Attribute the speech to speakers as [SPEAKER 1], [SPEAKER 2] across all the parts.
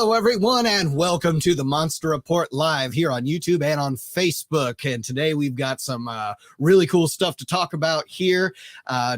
[SPEAKER 1] Hello, everyone, and welcome to the Monster Report Live here on YouTube and on Facebook. And today we've got some really cool stuff to talk about here.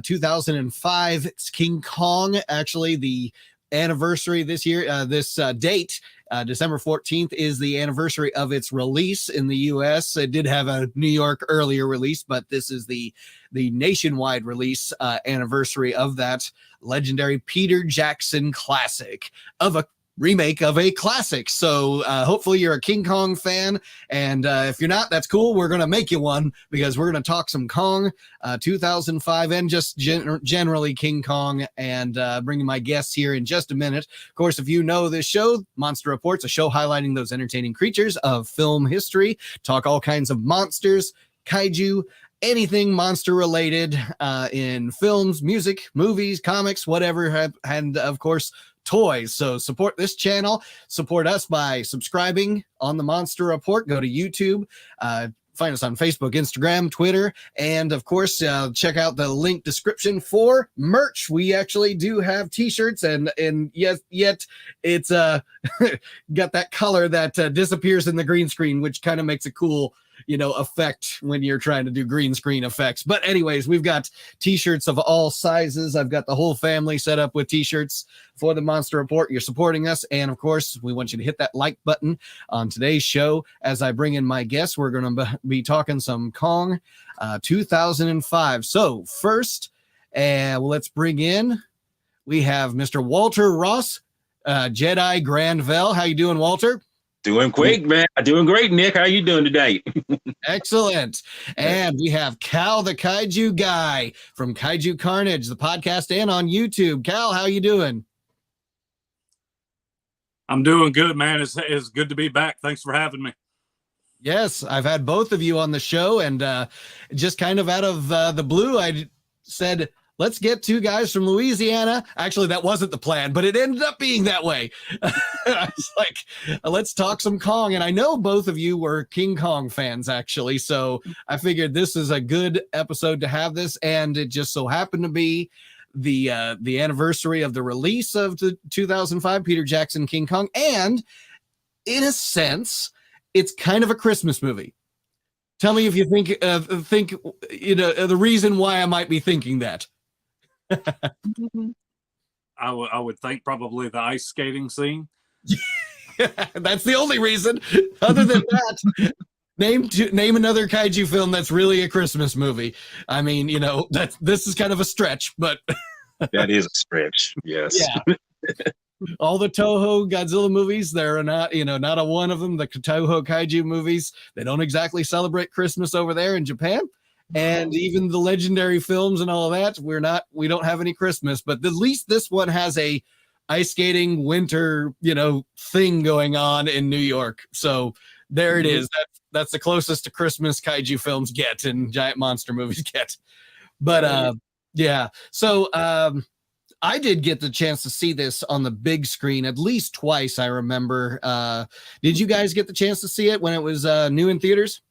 [SPEAKER 1] 2005, it's King Kong, actually the anniversary this year, this date. December 14th is the anniversary of its release in the U.S. It did have a New York earlier release, but this is the nationwide release anniversary of that legendary Peter Jackson classic of a remake of a classic. So hopefully you're a King Kong fan, and if you're not, that's cool. We're going to make you one because we're going to talk some Kong 2005 and just generally King Kong, and bringing my guests here in just a minute. Of course, if you know this show, Monster Report's a show highlighting those entertaining creatures of film history, talk all kinds of monsters, kaiju, anything monster related in films, music, movies, comics, whatever, and of course toys. So support this channel, support us by subscribing on the Monster Report. Go to YouTube, find us on Facebook, Instagram, Twitter, and of course check out the link description for merch. We actually do have t-shirts, and yet it's got that color that disappears in the green screen, which kind of makes a cool effect when you're trying to do green screen effects. But anyways, we've got t-shirts of all sizes. I've got the whole family set up with t-shirts for the Monster Report. You're supporting us, and of course we want you to hit that like button on today's show. As I bring in my guests, we're going to be talking some Kong 2005. So first, let's bring in, we have Mr. Walter Ross, Jedi Grand Velle. How you doing, Walter?
[SPEAKER 2] Doing great, man. Doing great, Nick. How you doing today?
[SPEAKER 1] Excellent. And we have Kal, the Kaiju guy from Kaiju Karnage, the podcast, and on YouTube. Kal, how you doing?
[SPEAKER 3] I'm doing good, man. It's good to be back. Thanks for having me.
[SPEAKER 1] Yes, I've had both of you on the show, and just kind of out of the blue, I said, let's get two guys from Louisiana. Actually, that wasn't the plan, but it ended up being that way. I was like, let's talk some Kong. And I know both of you were King Kong fans, actually. So I figured this is a good episode to have this. And it just so happened to be the anniversary of the release of the 2005 Peter Jackson King Kong. And in a sense, it's kind of a Christmas movie. Tell me if you think the reason why I might be thinking that.
[SPEAKER 3] I would think probably the ice skating scene.
[SPEAKER 1] That's the only reason. Other than that, name another kaiju film that's really a Christmas movie. I mean, this is kind of a stretch, but
[SPEAKER 2] that is a stretch. Yes.
[SPEAKER 1] Yeah. All the Toho Godzilla movies, they're not, not a one of them. The Toho Kaiju movies, they don't exactly celebrate Christmas over there in Japan. And even the legendary films and all of that, we don't have any Christmas, but at least this one has a ice skating winter, thing going on in New York. So there it is. That's the closest to Christmas kaiju films get and giant monster movies get. But yeah. So I did get the chance to see this on the big screen at least twice, I remember. Did you guys get the chance to see it when it was new in theaters?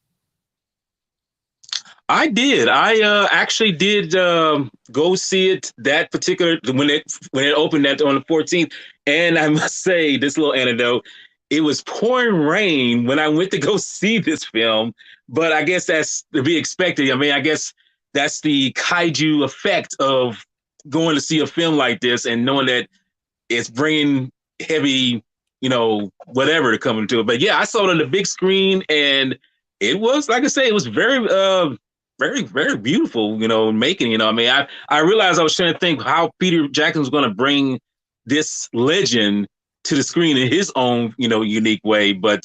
[SPEAKER 2] I did. I actually did go see it that particular when it opened that on the 14th. And I must say, this little anecdote, it was pouring rain when I went to go see this film. But I guess that's to be expected. I mean, I guess that's the kaiju effect of going to see a film like this and knowing that it's bringing heavy, whatever to come into it. But yeah, I saw it on the big screen, and it was, like I say, it was very very, very beautiful, making, I mean, I realized I was trying to think how Peter Jackson was going to bring this legend to the screen in his own, unique way. But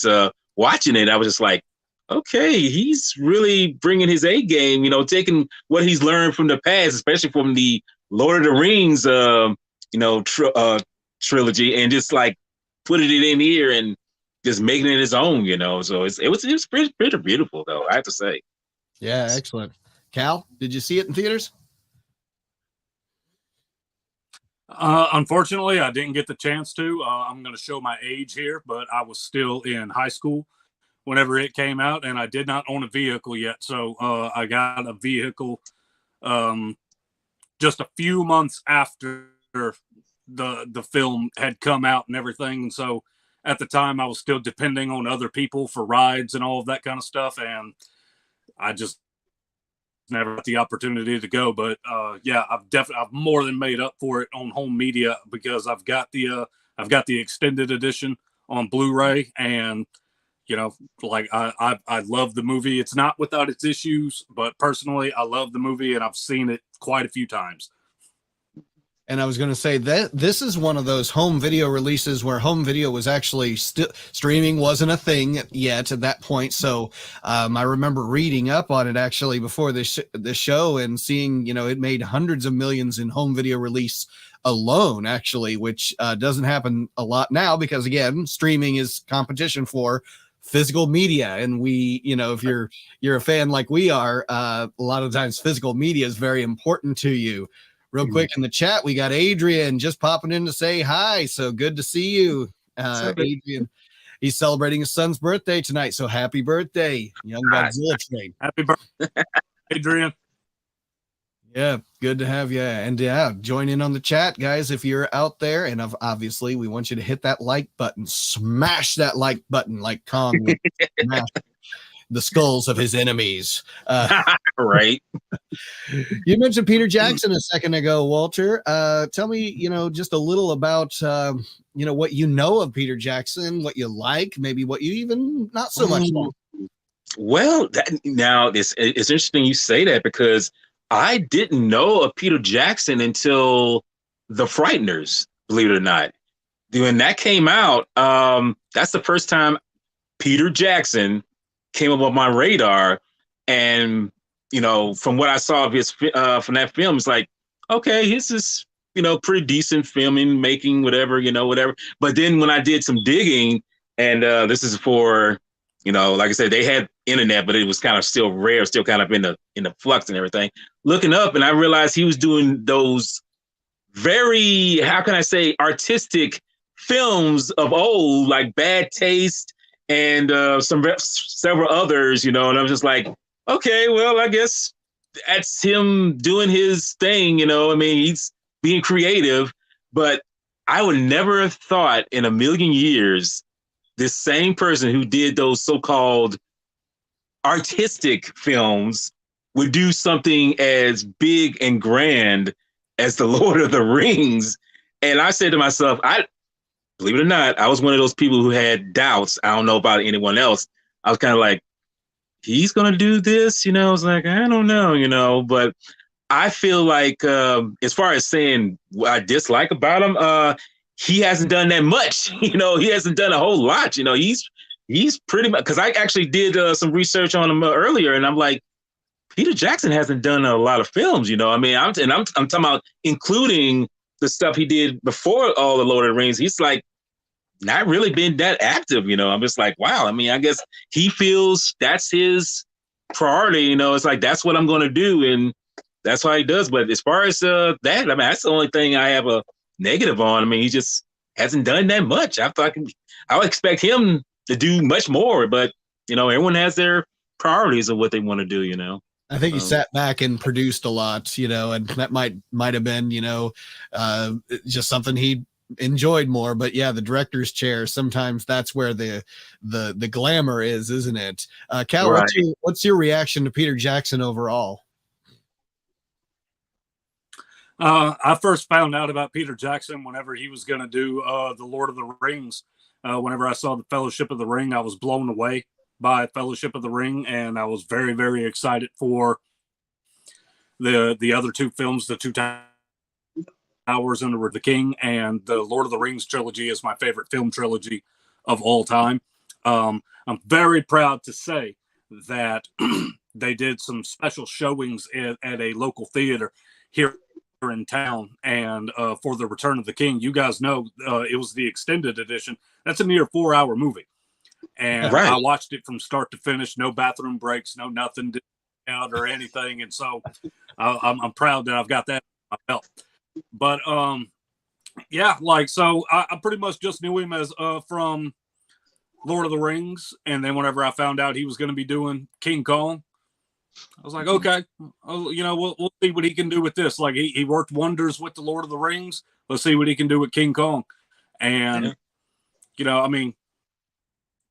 [SPEAKER 2] watching it, I was just like, okay, he's really bringing his A game, taking what he's learned from the past, especially from the Lord of the Rings, trilogy, and just like putting it in here and just making it his own, So it was pretty beautiful, though, I have to say.
[SPEAKER 1] Yeah, excellent. Kal, did you see it in theaters?
[SPEAKER 3] Unfortunately, I didn't get the chance to. I'm going to show my age here, but I was still in high school whenever it came out, and I did not own a vehicle yet. So I got a vehicle just a few months after the film had come out and everything. And so at the time I was still depending on other people for rides and all of that kind of stuff, and I just never got the opportunity to go. But yeah, I've more than made up for it on home media, because I've got the extended edition on Blu-ray, and like I love the movie. It's not without its issues, but personally I love the movie, and I've seen it quite a few times.
[SPEAKER 1] And I was going to say that this is one of those home video releases where home video was actually streaming wasn't a thing yet at that point. So I remember reading up on it actually before the show and seeing, it made hundreds of millions in home video release alone, actually, which doesn't happen a lot now because, again, streaming is competition for physical media. And we, if you're a fan like we are, a lot of times physical media is very important to you. Real quick in the chat, we got Adrian just popping in to say hi. So good to see you, Adrian. He's celebrating his son's birthday tonight. So happy birthday, young Godzilla train.
[SPEAKER 3] Happy birthday, Adrian.
[SPEAKER 1] Yeah, good to have you. And yeah, join in on the chat, guys, if you're out there. And obviously, we want you to hit that like button. Smash that like button like Kong smashed the skulls of his enemies.
[SPEAKER 2] Right.
[SPEAKER 1] You mentioned Peter Jackson a second ago, Walter. Tell me, just a little about, what you know of Peter Jackson, what you like, maybe what you even not so much like.
[SPEAKER 2] Well, now it's interesting you say that, because I didn't know of Peter Jackson until The Frighteners, believe it or not. When that came out, that's the first time Peter Jackson came up on my radar. And, from what I saw of his from that film, it's like, okay, this is, pretty decent filming, making, whatever. But then when I did some digging, and this is for, like I said, they had internet, but it was kind of still rare, still kind of in the flux and everything. Looking up, and I realized he was doing those very, how can I say, artistic films of old, like Bad Taste and several others, and I was just like, okay, well, I guess that's him doing his thing, he's being creative. But I would never have thought in a million years this same person who did those so-called artistic films would do something as big and grand as The Lord of the Rings. And I said to myself, believe it or not, I was one of those people who had doubts. I don't know about anyone else. I was kind of like, he's going to do this? I was like, I don't know, but I feel like as far as saying what I dislike about him, he hasn't done that much. He hasn't done a whole lot. He's pretty much, because I actually did some research on him earlier, and I'm like, Peter Jackson hasn't done a lot of films. I'm talking about including the stuff he did before all the Lord of the Rings. He's like not really been that active. I'm just like, wow. I guess he feels that's his priority. It's like, that's what I'm going to do, and that's why he does. But as far as that, that's the only thing I have a negative on. He just hasn't done that much. I would expect him to do much more, but everyone has their priorities of what they want to do.
[SPEAKER 1] I think he sat back and produced a lot, and that might have been, just something he enjoyed more. But yeah, the director's chair, sometimes that's where the glamour is, isn't it? Cal, right. What's your reaction to Peter Jackson overall?
[SPEAKER 3] I first found out about Peter Jackson whenever he was going to do the Lord of the Rings. Whenever I saw the Fellowship of the Ring, I was blown away by Fellowship of the Ring, and I was very, very excited for the other two films, the Two Towers and the King, and the Lord of the Rings trilogy is my favorite film trilogy of all time. I'm very proud to say that they did some special showings at a local theater here in town, and for the Return of the King. You guys know it was the extended edition. That's a near 4-hour movie, and right. I watched it from start to finish, no bathroom breaks, no nothing out or anything, and so I'm proud that I've got that on my belt. But yeah, so I pretty much just knew him as from Lord of the Rings, and then whenever I found out he was going to be doing King Kong, I was like, okay, we'll see what he can do with this. Like he worked wonders with the Lord of the Rings. Let's see what he can do with King Kong. And I mean,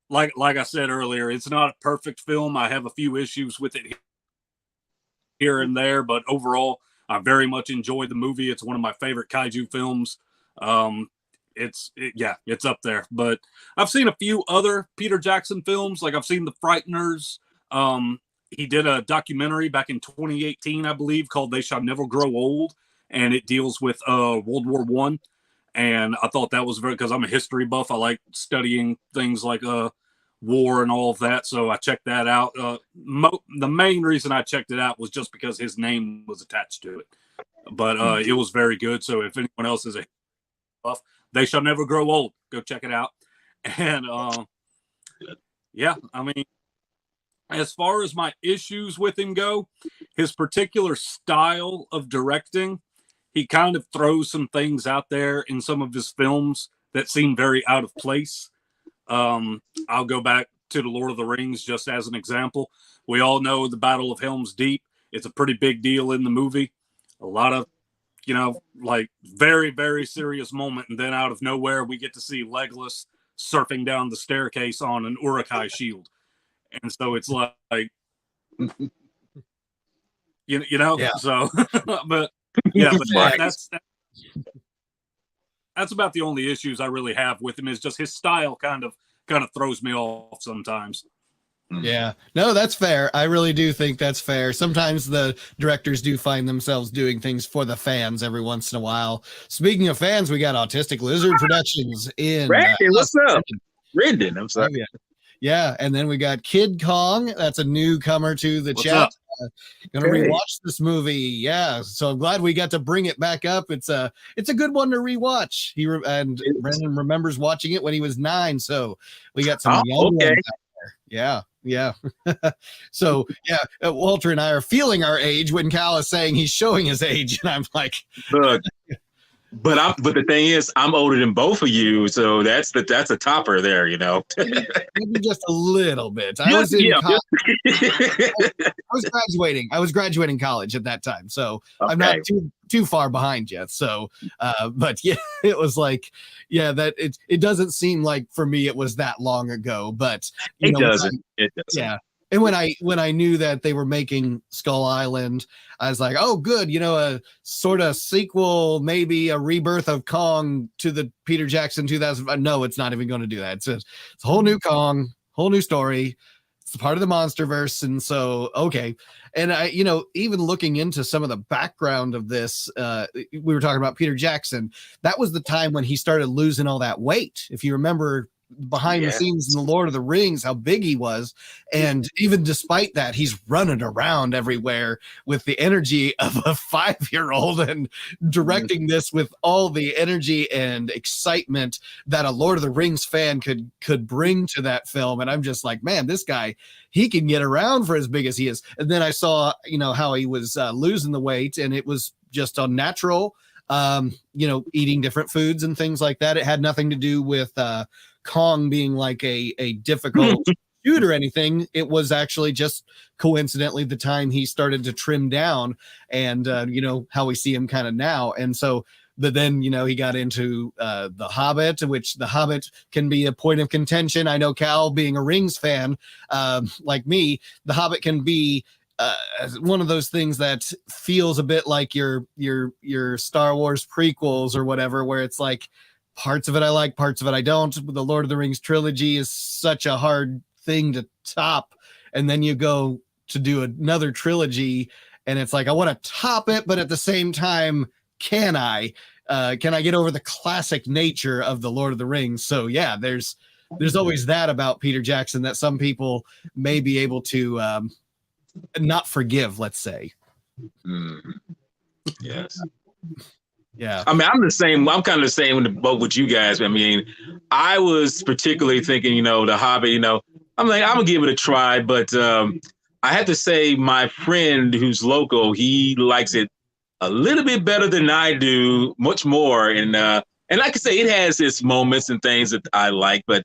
[SPEAKER 3] like I said earlier, it's not a perfect film. I have a few issues with it here and there, but overall, I very much enjoyed the movie. It's one of my favorite kaiju films. It's up there. But I've seen a few other Peter Jackson films. Like I've seen The Frighteners. He did a documentary back in 2018, I believe, called They Shall Never Grow Old, and it deals with World War One. And I thought that was because I'm a history buff. I like studying things like war and all of that. So I checked that out. The main reason I checked it out was just because his name was attached to it. But it was very good. So if anyone else is a buff, They Shall Never Grow Old, go check it out. And yeah, I mean, as far as my issues with him go, his particular style of directing, he kind of throws some things out there in some of his films that seem very out of place. I'll go back to the Lord of the Rings just as an example. We all know the Battle of Helm's Deep. It's a pretty big deal in the movie. A lot of, like very, very serious moment. And then out of nowhere, we get to see Legolas surfing down the staircase on an Uruk-hai shield. And so it's like,
[SPEAKER 1] Yeah.
[SPEAKER 3] So, but yeah, but that's about the only issues I really have with him, is just his style kind of throws me off sometimes.
[SPEAKER 1] Yeah, no, that's fair. I really do think that's fair. Sometimes the directors do find themselves doing things for the fans every once in a while. Speaking of fans, we got Autistic Lizard Productions in.
[SPEAKER 2] Brandon, what's up? Brendan, I'm sorry.
[SPEAKER 1] Oh, yeah. Yeah, and then we got Kid Kong. That's a newcomer to the chat. Gonna rewatch this movie. Yeah, so I'm glad we got to bring it back up. It's a good one to rewatch. Brendan remembers watching it when he was 9, so we got some young ones out there. Yeah. So yeah, Walter and I are feeling our age when Kal is saying he's showing his age, and I'm like,
[SPEAKER 2] look. But the thing is, I'm older than both of you, so that's a topper there,
[SPEAKER 1] Maybe just a little bit. I was graduating. I was graduating college at that time, so okay. I'm not too far behind yet. So, but yeah, it was like, that it doesn't seem like for me it was that long ago, but
[SPEAKER 2] it doesn't.
[SPEAKER 1] Yeah. And when I knew that they were making Skull Island, I was like, oh, good, a sort of sequel, maybe a rebirth of Kong to the Peter Jackson 2005. No, it's not even going to do that. It's a whole new Kong, whole new story. It's part of the MonsterVerse. And so, okay. And I, even looking into some of the background of this, we were talking about Peter Jackson. That was the time when he started losing all that weight. If you remember behind the scenes in the Lord of the Rings, how big he was. And even despite that, he's running around everywhere with the energy of a 5-year-old and directing this with all the energy and excitement that a Lord of the Rings fan could bring to that film. And I'm just like, man, this guy, he can get around for as big as he is. And then I saw, how he was losing the weight, and it was just unnatural, eating different foods and things like that. It had nothing to do with Kong being like a difficult shoot or anything. It was actually just coincidentally the time he started to trim down, and how we see him kind of now. And so, but then he got into The Hobbit, which The Hobbit can be a point of contention. I know Kal, being a Rings fan like me, The Hobbit can be one of those things that feels a bit like your Star Wars prequels or whatever, where it's like, parts of it I like, parts of it I don't. The Lord of the Rings trilogy is such a hard thing to top. And then you go to do another trilogy, and it's like, I want to top it, but at the same time, can I get over the classic nature of the Lord of the Rings? So yeah, there's always that about Peter Jackson that some people may be able to not forgive, let's say.
[SPEAKER 2] Yes.
[SPEAKER 1] Yeah.
[SPEAKER 2] I mean, I'm kind of the same in the boat with you guys. I mean, I was particularly thinking, The Hobbit, I'm like, I'm gonna give it a try, but I had to say my friend who's local, he likes it a little bit better than I do, much more. And like I say, it has its moments and things that I like, but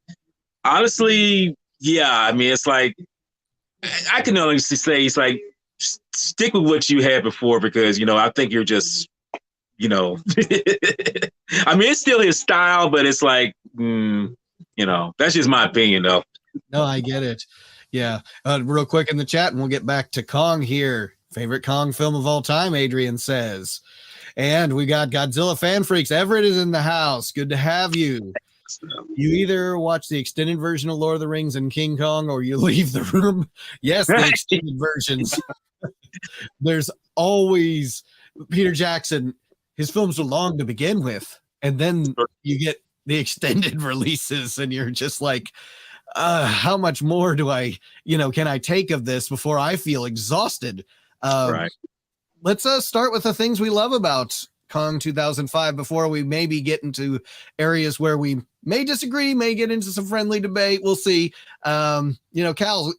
[SPEAKER 2] honestly, yeah, I mean, it's like, I can only say it's like, stick with what you had before, because, I think you're just, I mean, it's still his style, but it's like, That's just my opinion, though.
[SPEAKER 1] No, I get it. Yeah. Real quick in the chat, and we'll get back to Kong here. Favorite Kong film of all time, Adrian says. And we got Godzilla fan freaks. Everett is in the house. Good to have you. You either watch the extended version of Lord of the Rings and King Kong, or you leave the room. Yes, the extended versions. There's always Peter Jackson. His films are long to begin with, and then you get the extended releases, and you're just like, how much more do I, can I take of this before I feel exhausted?
[SPEAKER 2] Right.
[SPEAKER 1] Let's start with the things we love about Kong 2005 before we maybe get into areas where we may disagree, may get into some friendly debate. We'll see. Cal,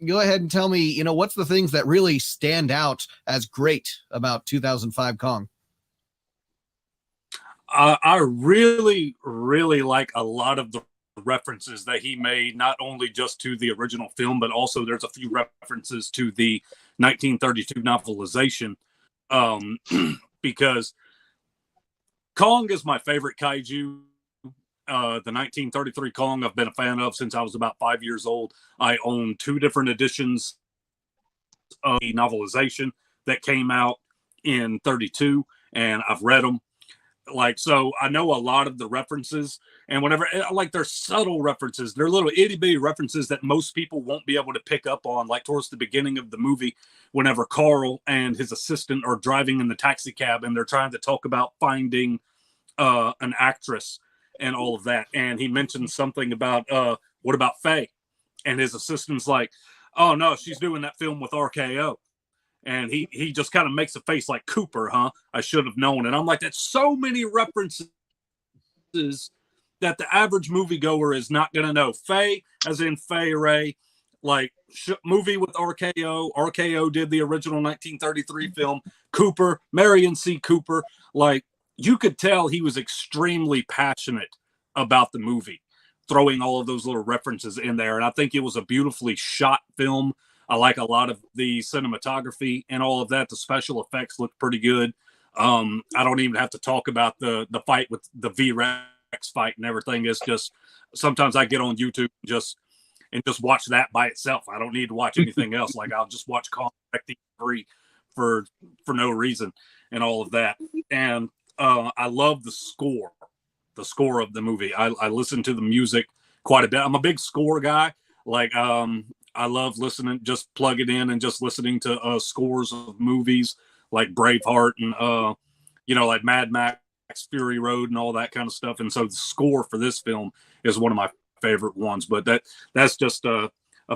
[SPEAKER 1] go ahead and tell me, what's the things that really stand out as great about 2005 Kong?
[SPEAKER 3] I really, really like a lot of the references that he made, not only just to the original film, but also there's a few references to the 1932 novelization, because Kong is my favorite kaiju. The 1933 Kong I've been a fan of since I was about 5 years old. I own 2 different editions of the novelization that came out in 32, and I've read them. So I know a lot of the references, and whenever, they're subtle references, they're little itty bitty references that most people won't be able to pick up on, like towards the beginning of the movie, whenever Carl and his assistant are driving in the taxi cab and they're trying to talk about finding an actress and all of that. And he mentions something about, what about Faye? And his assistant's like, oh no, she's doing that film with RKO. And he just kind of makes a face like, Cooper, huh? I should have known. And I'm like, that's so many references that the average moviegoer is not going to know. Faye, as in Faye Ray, movie with RKO. RKO did the original 1933 film. Cooper, Marion C. Cooper. You could tell he was extremely passionate about the movie, throwing all of those little references in there. And I think it was a beautifully shot film. I like a lot of the cinematography and all of that. The special effects look pretty good. I don't even have to talk about the fight with the V-Rex fight and everything. It's just, sometimes I get on YouTube and just watch that by itself. I don't need to watch anything else. I'll just watch Kong 3 for no reason and all of that. And I love the score of the movie. I listen to the music quite a bit. I'm a big score guy. I love listening, just plug it in and just listening to scores of movies like Braveheart and, like Mad Max, Fury Road and all that kind of stuff. And so the score for this film is one of my favorite ones. But that's just a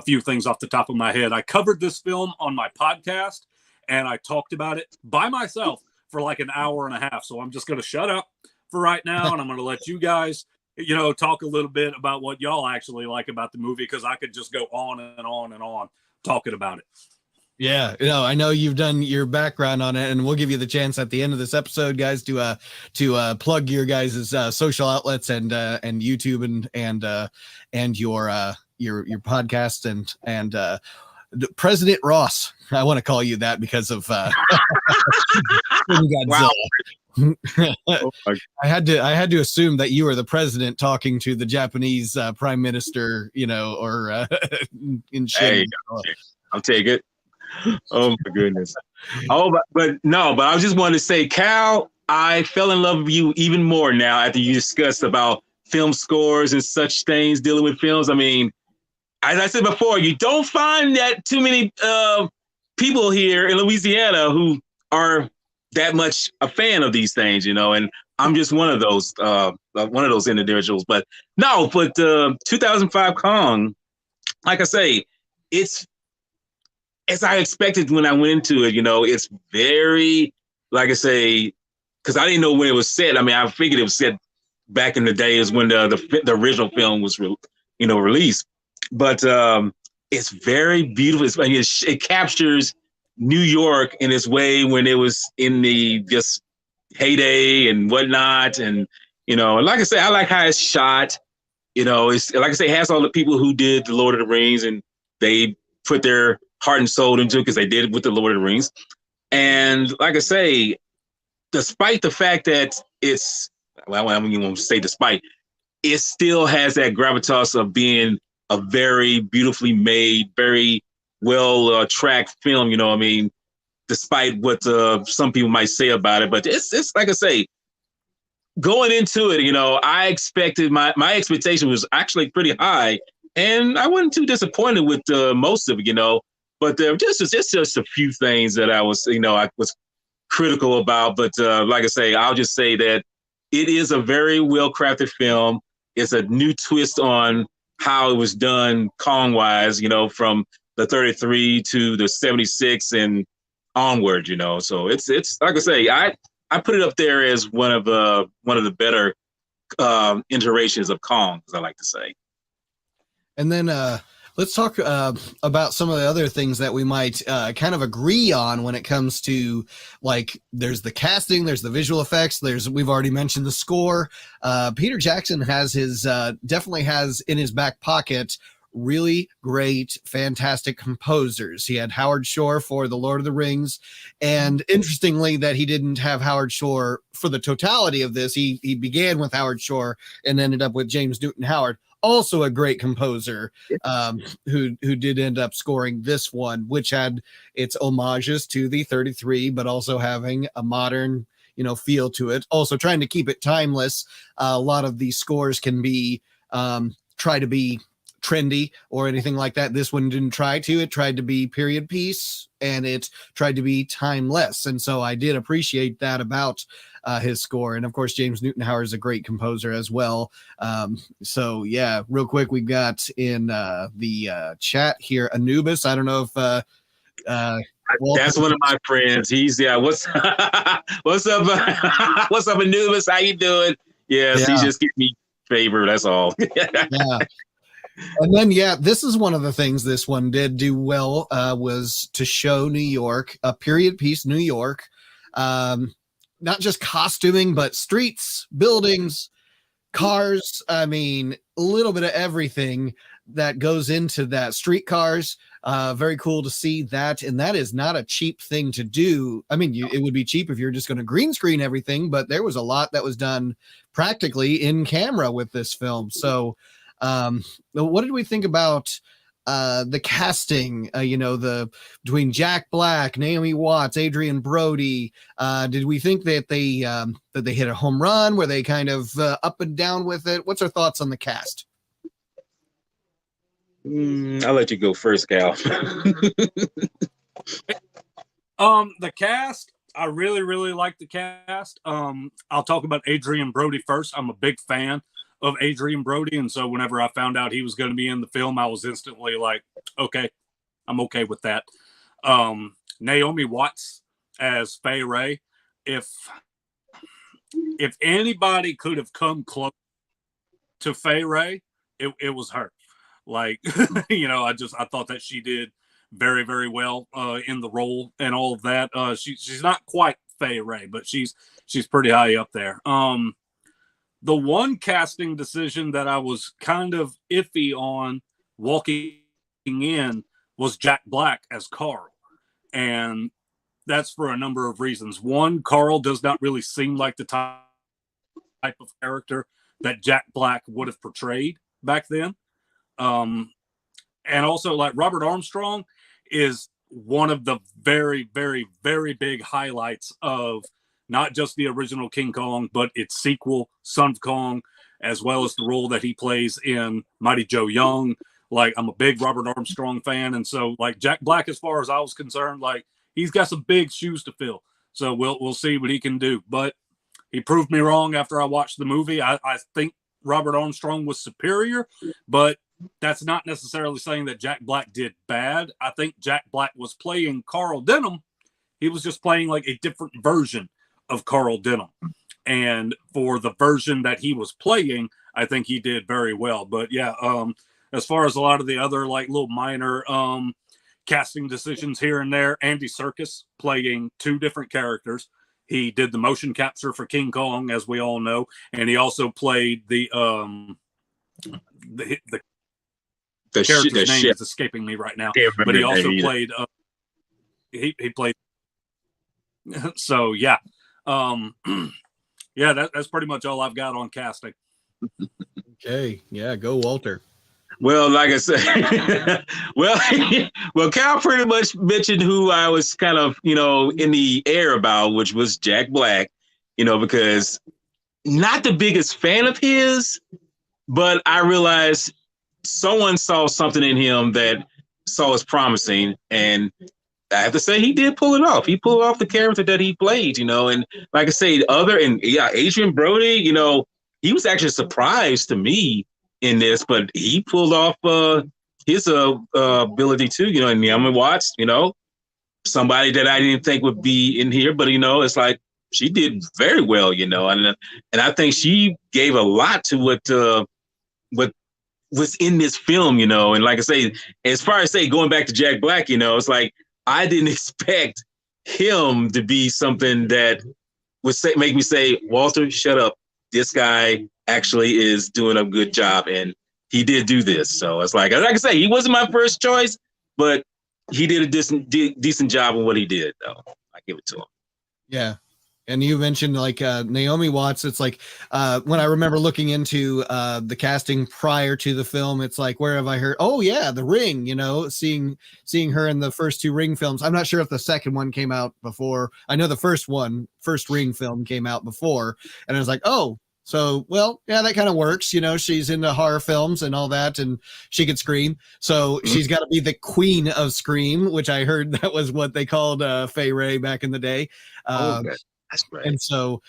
[SPEAKER 3] few things off the top of my head. I covered this film on my podcast, and I talked about it by myself for an hour and a half. So I'm just going to shut up for right now, and I'm going to let you guys talk a little bit about what y'all actually like about the movie, because I could just go on and on and on talking about it.
[SPEAKER 1] Yeah, I know you've done your background on it, and we'll give you the chance at the end of this episode, guys, to plug your guys' social outlets and YouTube and your podcast and President Ross. I want to call you that because of
[SPEAKER 2] Wow.
[SPEAKER 1] I had to assume that you were the president talking to the Japanese prime minister, or in
[SPEAKER 2] Hey, I'll take it. Oh my goodness. But I just wanted to say, Cal, I fell in love with you even more now after you discussed about film scores and such things dealing with films. I mean, as I said before, you don't find that too many people here in Louisiana who are that much a fan of these things, and I'm just one of those individuals. But 2005 Kong, like I say, it's as I expected when I went into it. It's very, like I say, because I didn't know when it was set. I mean, I figured it was set back in the days when the original film was released. But it's very beautiful. It captures New York in its way when it was in the just heyday and whatnot. And, like I say, I like how it's shot. It's like I say, it has all the people who did the Lord of the Rings, and they put their heart and soul into it because they did it with the Lord of the Rings. And like I say, despite the fact that it's, well, I mean, you won't say despite, it still has that gravitas of being a very beautifully made, very well tracked film. You know what I mean? Despite what some people might say about it, but it's like I say, going into it, you know, I expected my expectation was actually pretty high, and I wasn't too disappointed with most of it, you know. But there just a few things that I was, you know, I was critical about. But like I say, I'll just say that it is a very well crafted film. It's a new twist on how it was done Kong wise, you know, from the 33 to the 76 and onward, you know. So it's like I say, I put it up there as one of the better iterations of Kong, as I like to say.
[SPEAKER 1] And then let's talk about some of the other things that we might kind of agree on when it comes to, like, there's the casting, there's the visual effects, we've already mentioned the score. Peter Jackson has definitely has in his back pocket really great, fantastic composers. He had Howard Shore for The Lord of the Rings, and interestingly that he didn't have Howard Shore for the totality of this. He began with Howard Shore and ended up with James Newton Howard, also a great composer, who did end up scoring this one, which had its homages to the 33, but also having a modern, you know, feel to it. Also trying to keep it timeless. A lot of these scores can be try to be trendy or anything like that. This one didn't try to. It tried to be period piece, and it tried to be timeless. And so I did appreciate that about his score. And of course, James Newton Howard is a great composer as well. So yeah, real quick, we got in the chat here Anubis. I don't know if Walter.
[SPEAKER 2] That's one of my friends. He's what's what's up what's up Anubis, how you doing? Yes, he just gave me favor, that's all.
[SPEAKER 1] Yeah. And then, this is one of the things this one did do well, was to show New York, a period piece New York, not just costuming, but streets, buildings, cars. I mean, a little bit of everything that goes into that. Streetcars, very cool to see that. And that is not a cheap thing to do. I mean, it would be cheap if you're just going to green screen everything, but there was a lot that was done practically in camera with this film. So, what did we think about the casting? You know, between Jack Black, Naomi Watts, Adrian Brody. Did we think that they hit a home run? Were they kind of up and down with it? What's our thoughts on the cast?
[SPEAKER 2] I'll let you go first, Cal.
[SPEAKER 3] The cast, I really, really like the cast. I'll talk about Adrian Brody first. I'm a big fan of Adrian Brody, and so whenever I found out he was going to be in the film, I was instantly like, okay, I'm okay with that. Naomi Watts as Fay Ray. If anybody could have come close to Fay Ray, it was her. Like, you know, I thought that she did very, very well in the role and all of that. She's not quite Fay Ray, but she's pretty high up there. The one casting decision that I was kind of iffy on walking in was Jack Black as Carl. And that's for a number of reasons. One, Carl does not really seem like the type of character that Jack Black would have portrayed back then. And also, like, Robert Armstrong is one of the very, very, very big highlights of not just the original King Kong, but its sequel, Son of Kong, as well as the role that he plays in Mighty Joe Young. Like, I'm a big Robert Armstrong fan. And so, like, Jack Black, as far as I was concerned, like, he's got some big shoes to fill. So we'll see what he can do. But he proved me wrong after I watched the movie. I think Robert Armstrong was superior, but that's not necessarily saying that Jack Black did bad. I think Jack Black was playing Carl Denham. He was just playing like a different version of Carl Denham. And for the version that he was playing, I think he did very well. But yeah, as far as a lot of the other like little minor casting decisions here and there, Andy Serkis playing two different characters. He did the motion capture for King Kong, as we all know, and he also played the character's name is escaping me right now, but he also played. He played. So yeah, that's pretty much all I've got on casting.
[SPEAKER 1] Okay. Yeah. Go Walter.
[SPEAKER 2] Well, like I said, well, Cal pretty much mentioned who I was kind of, in the air about, which was Jack Black, because not the biggest fan of his, but I realized someone saw something in him that saw as promising. And I have to say, he did pull it off. He pulled off the character that he played, and like I say, Adrian Brody, he was actually a surprise to me in this, but he pulled off his ability too, and Naomi Watts, somebody that I didn't think would be in here, but it's like she did very well, and I think she gave a lot to what was in this film, and like I say, as far as going back to Jack Black, it's like I didn't expect him to be something that would make me say, Walter, shut up. This guy actually is doing a good job, and he did do this. So it's like I say, he wasn't my first choice, but he did a decent job of what he did, though. I give it to him.
[SPEAKER 1] Yeah. And you mentioned like Naomi Watts. It's like when I remember looking into the casting prior to the film, it's like, where have I heard? Oh yeah, The Ring. Seeing her in the first two Ring films. I'm not sure if the second one came out before. I know the first Ring film came out before, and I was like, oh. So, well, yeah, that kind of works. She's into horror films and all that, and she could scream. So she's got to be the queen of scream, which I heard that was what they called Fay Wray back in the day.
[SPEAKER 2] That's right.
[SPEAKER 1] And so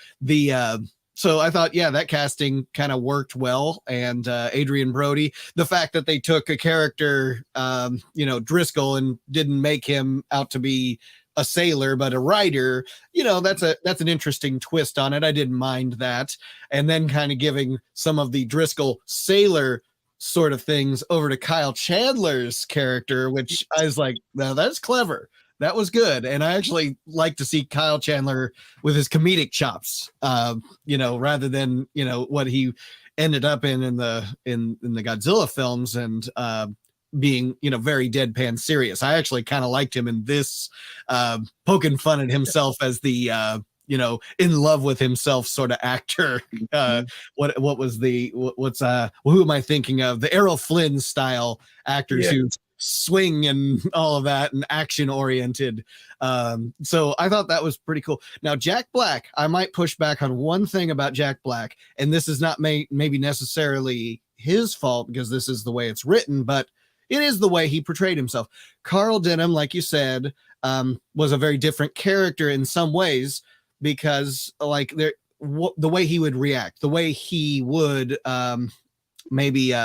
[SPEAKER 1] so I thought, yeah, that casting kind of worked well. And Adrian Brody, the fact that they took a character, Driscoll, and didn't make him out to be a sailor but a writer, that's an interesting twist on it. I didn't mind that. And then kind of giving some of the Driscoll sailor sort of things over to Kyle Chandler's character, which I was like, now that's clever. That was good. And I actually like to see Kyle Chandler with his comedic chops, rather than, what he ended up in the Godzilla films, and being, very deadpan serious. I actually kind of liked him in this, poking fun at himself as the, in love with himself sort of actor. What was who am I thinking of? The Errol Flynn style actors who swing and all of that, and action oriented. So I thought that was pretty cool. Now, Jack Black, I might push back on one thing about Jack Black, and this is not maybe necessarily his fault because this is the way it's written, but it is the way he portrayed himself. Carl Denham, like you said, was a very different character in some ways, because like the way he would react, the way he would maybe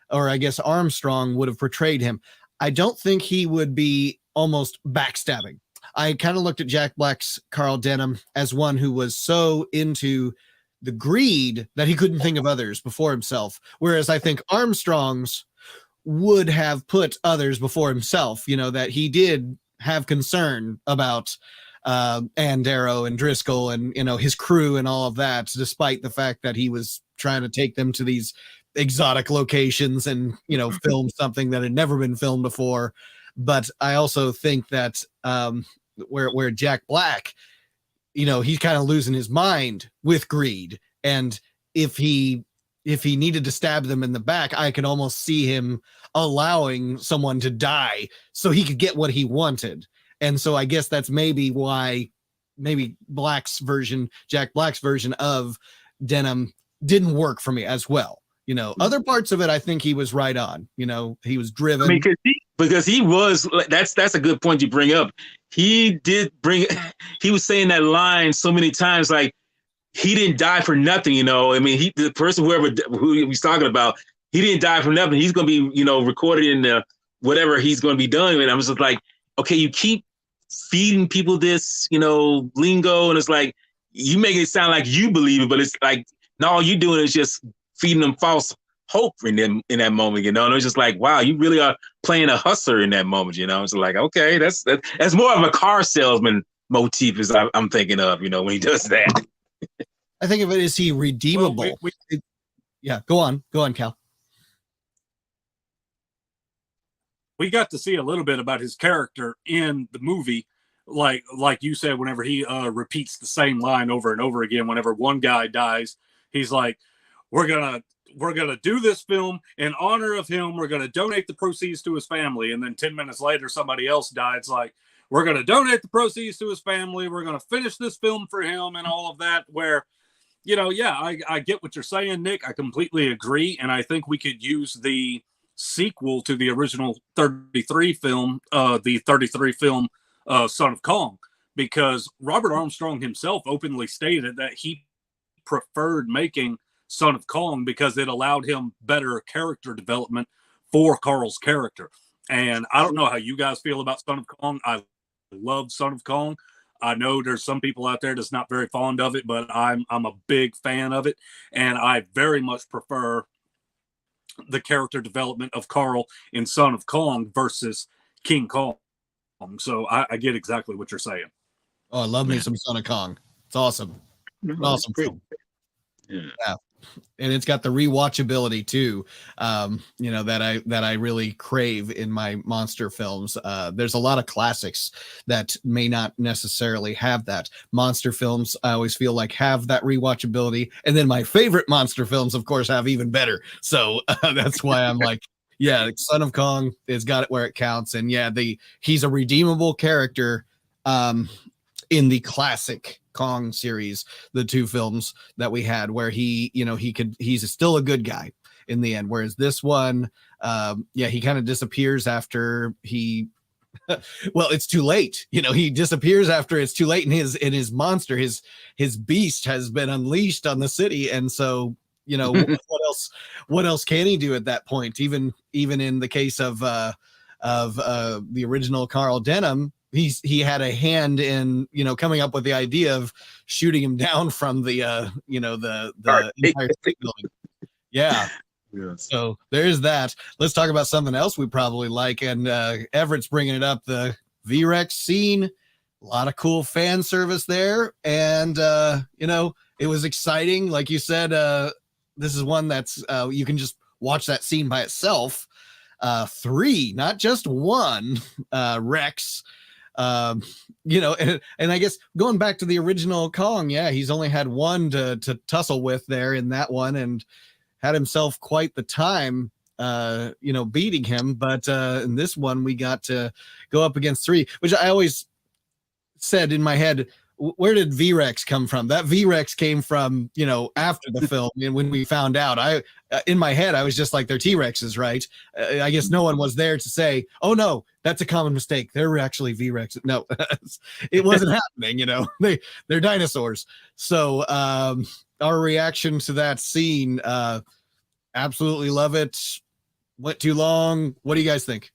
[SPEAKER 1] or I guess Armstrong would have portrayed him, I don't think he would be almost backstabbing. I kind of looked at Jack Black's Carl Denham as one who was so into the greed that he couldn't think of others before himself. Whereas I think Armstrong's would have put others before himself, that he did have concern about Andero and Driscoll and, his crew and all of that, despite the fact that he was trying to take them to these exotic locations and, film something that had never been filmed before. But I also think that where Jack Black, he's kind of losing his mind with greed. And if he needed to stab them in the back, I could almost see him allowing someone to die so he could get what he wanted. And so I guess that's maybe why Jack Black's version of Denham didn't work for me as well. Other parts of it, I think he was right on. He was driven.
[SPEAKER 2] I mean, because he was. That's a good point you bring up. He was saying that line so many times, like he didn't die for nothing. I mean, the person who he was talking about, he didn't die for nothing. He's going to be, recorded in whatever he's going to be done. And I was just like, okay, you keep feeding people this, lingo, and it's like you make it sound like you believe it, but it's like no, all you're doing is just feeding them false hope in that moment, And it's just like, wow, you really are playing a hustler in that moment, It's like, okay, that's more of a car salesman motif as I'm thinking of, when he does that.
[SPEAKER 1] I think of it as he redeemable. Yeah, go on, Cal.
[SPEAKER 3] We got to see a little bit about his character in the movie, like you said, whenever he repeats the same line over and over again. Whenever one guy dies, he's like, we're gonna we're going to do this film in honor of him. We're going to donate the proceeds to his family. And then 10 minutes later, somebody else died. It's like, we're going to donate the proceeds to his family. We're going to finish this film for him and all of that, where, you know, yeah, I get what you're saying, Nick. I completely agree. And I think we could use the sequel to the original 33 film, Son of Kong, because Robert Armstrong himself openly stated that he preferred making Son of Kong because it allowed him better character development for Carl's character. And I don't know how you guys feel about Son of Kong. I love Son of Kong. I know there's some people out there that's not very fond of it, but I'm a big fan of it. And I very much prefer the character development of Carl in Son of Kong versus King Kong. So I get exactly what you're saying.
[SPEAKER 1] Oh, I love me some Son of Kong. It's awesome. Awesome film. Yeah. And it's got the rewatchability too, you know, that I really crave in my monster films. There's a lot of classics that may not necessarily have that. Monster films, I always feel like, have that rewatchability, and then my favorite monster films, of course, have even better. So that's why I'm like, yeah, Son of Kong has got it where it counts, and yeah, he's a redeemable character in the classic Kong series, the two films that we had, where he's still a good guy in the end, whereas this one, he kind of disappears after well, it's too late. You know, he disappears after it's too late, and his monster, his beast has been unleashed on the city, and so, you know, what else can he do at that point? Even in the case of the original Carl Denham, he had a hand in, you know, coming up with the idea of shooting him down from the Empire State Building. Yeah. Yes. So there's that. Let's talk about something else we probably like, and Everett's bringing it up, the V-Rex scene. A lot of cool fan service there, and you know, it was exciting. Like you said, this is one that's you can just watch that scene by itself. 3, not just one, Rex. You know, and I guess going back to the original Kong, yeah, he's only had one to tussle with there in that one, and had himself quite the time, you know, beating him. But in this one, we got to go up against 3, which I always said in my head, where did V-Rex come from? That V-Rex came from, you know, after the film. And when we found out, in my head, I was just like, they're T-Rexes, right? I guess no one was there to say, oh no, that's a common mistake. They're actually V-Rexes. No, it wasn't happening. You know, they're dinosaurs. So our reaction to that scene, absolutely love it. Went too long. What do you guys think?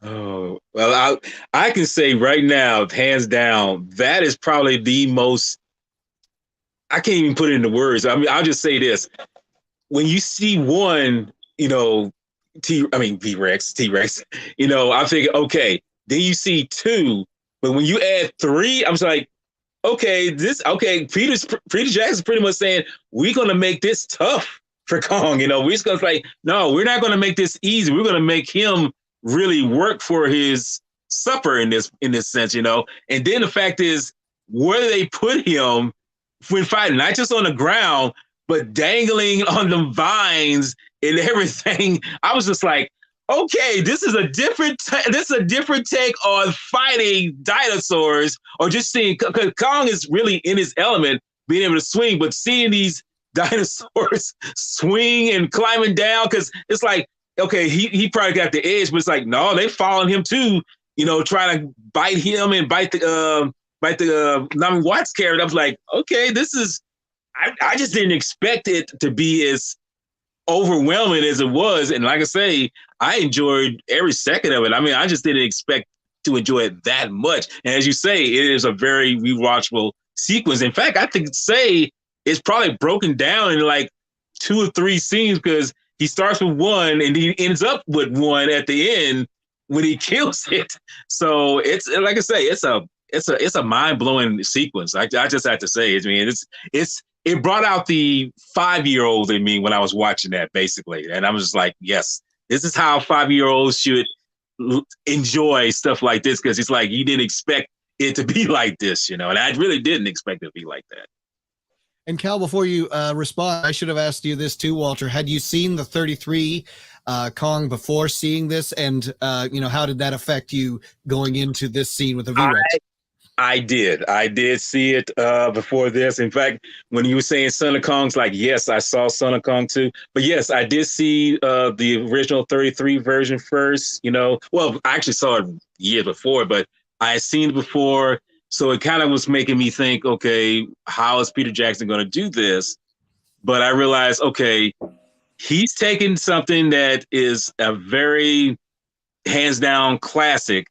[SPEAKER 2] Oh, well, I can say right now, hands down, that is probably the most, I can't even put it into words. I mean, I'll just say this. When you see one, you know, V-Rex, T-Rex, you know, I'm thinking, okay, then you see 2, but when you add 3, I was like, okay, Peter Jackson's pretty much saying, we're going to make this tough for Kong. You know, we're just going to like, no, we're not going to make this easy. We're going to make him really work for his supper in this sense, you know. And then the fact is, where they put him when fighting, not just on the ground, but dangling on the vines and everything. I was just like, okay, this is a different take on fighting dinosaurs, or just seeing, because Kong is really in his element, being able to swing, but seeing these dinosaurs swing and climbing down, because it's like, okay, he probably got the edge, but it's like, no, they following him too, you know, trying to bite him and bite the Naomi Watts character. I was like, okay, this is, I just didn't expect it to be as overwhelming as it was. And like I say, I enjoyed every second of it. I mean, I just didn't expect to enjoy it that much. And as you say, it is a very rewatchable sequence. In fact, I think it's probably broken down in like 2 or 3 scenes, because he starts with one and he ends up with one at the end when he kills it. So it's, like I say, it's a mind-blowing sequence. I just have to say, I mean, it brought out the 5-year-old in me when I was watching that, basically. And I was just like, yes, this is how 5-year-olds should enjoy stuff like this, because it's like, you didn't expect it to be like this, you know, and I really didn't expect it to be like that.
[SPEAKER 1] And Cal, before you respond, I should have asked you this too, Walter. Had you seen the 33 Kong before seeing this? And, how did that affect you going into this scene with the V-Rex?
[SPEAKER 2] I did see it before this. In fact, when you were saying Son of Kong's, like, yes, I saw Son of Kong too. But yes, I did see the original 33 version first. Well, I actually saw it years before, but I had seen it before. So it kind of was making me think, okay, how is Peter Jackson going to do this? But I realized, okay, he's taking something that is a very hands down classic.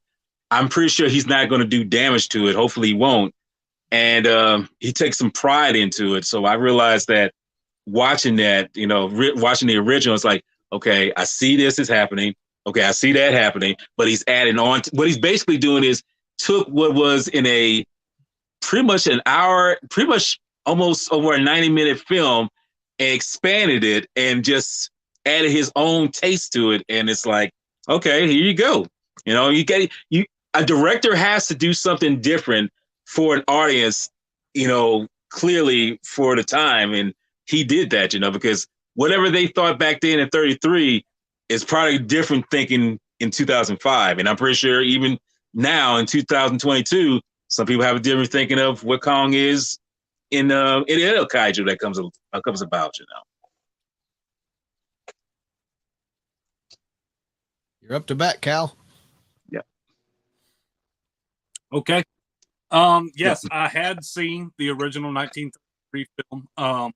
[SPEAKER 2] I'm pretty sure he's not going to do damage to it. Hopefully he won't. And he takes some pride into it. So I realized that watching that, watching the original, it's like, okay, I see this is happening. Okay, I see that happening. But he's adding on. What he's basically doing is took what was in a pretty much an hour, pretty much almost over a 90-minute film and expanded it and just added his own taste to it. And it's like, okay, here you go. A director has to do something different for an audience, clearly for the time. And he did that, because whatever they thought back then in 33 is probably different thinking in 2005. And I'm pretty sure even now in 2022, some people have a different thinking of what Kong is in any other kaiju that comes about,
[SPEAKER 1] You're up to bat, Cal.
[SPEAKER 3] Okay. Yes, I had seen the original 1933 film.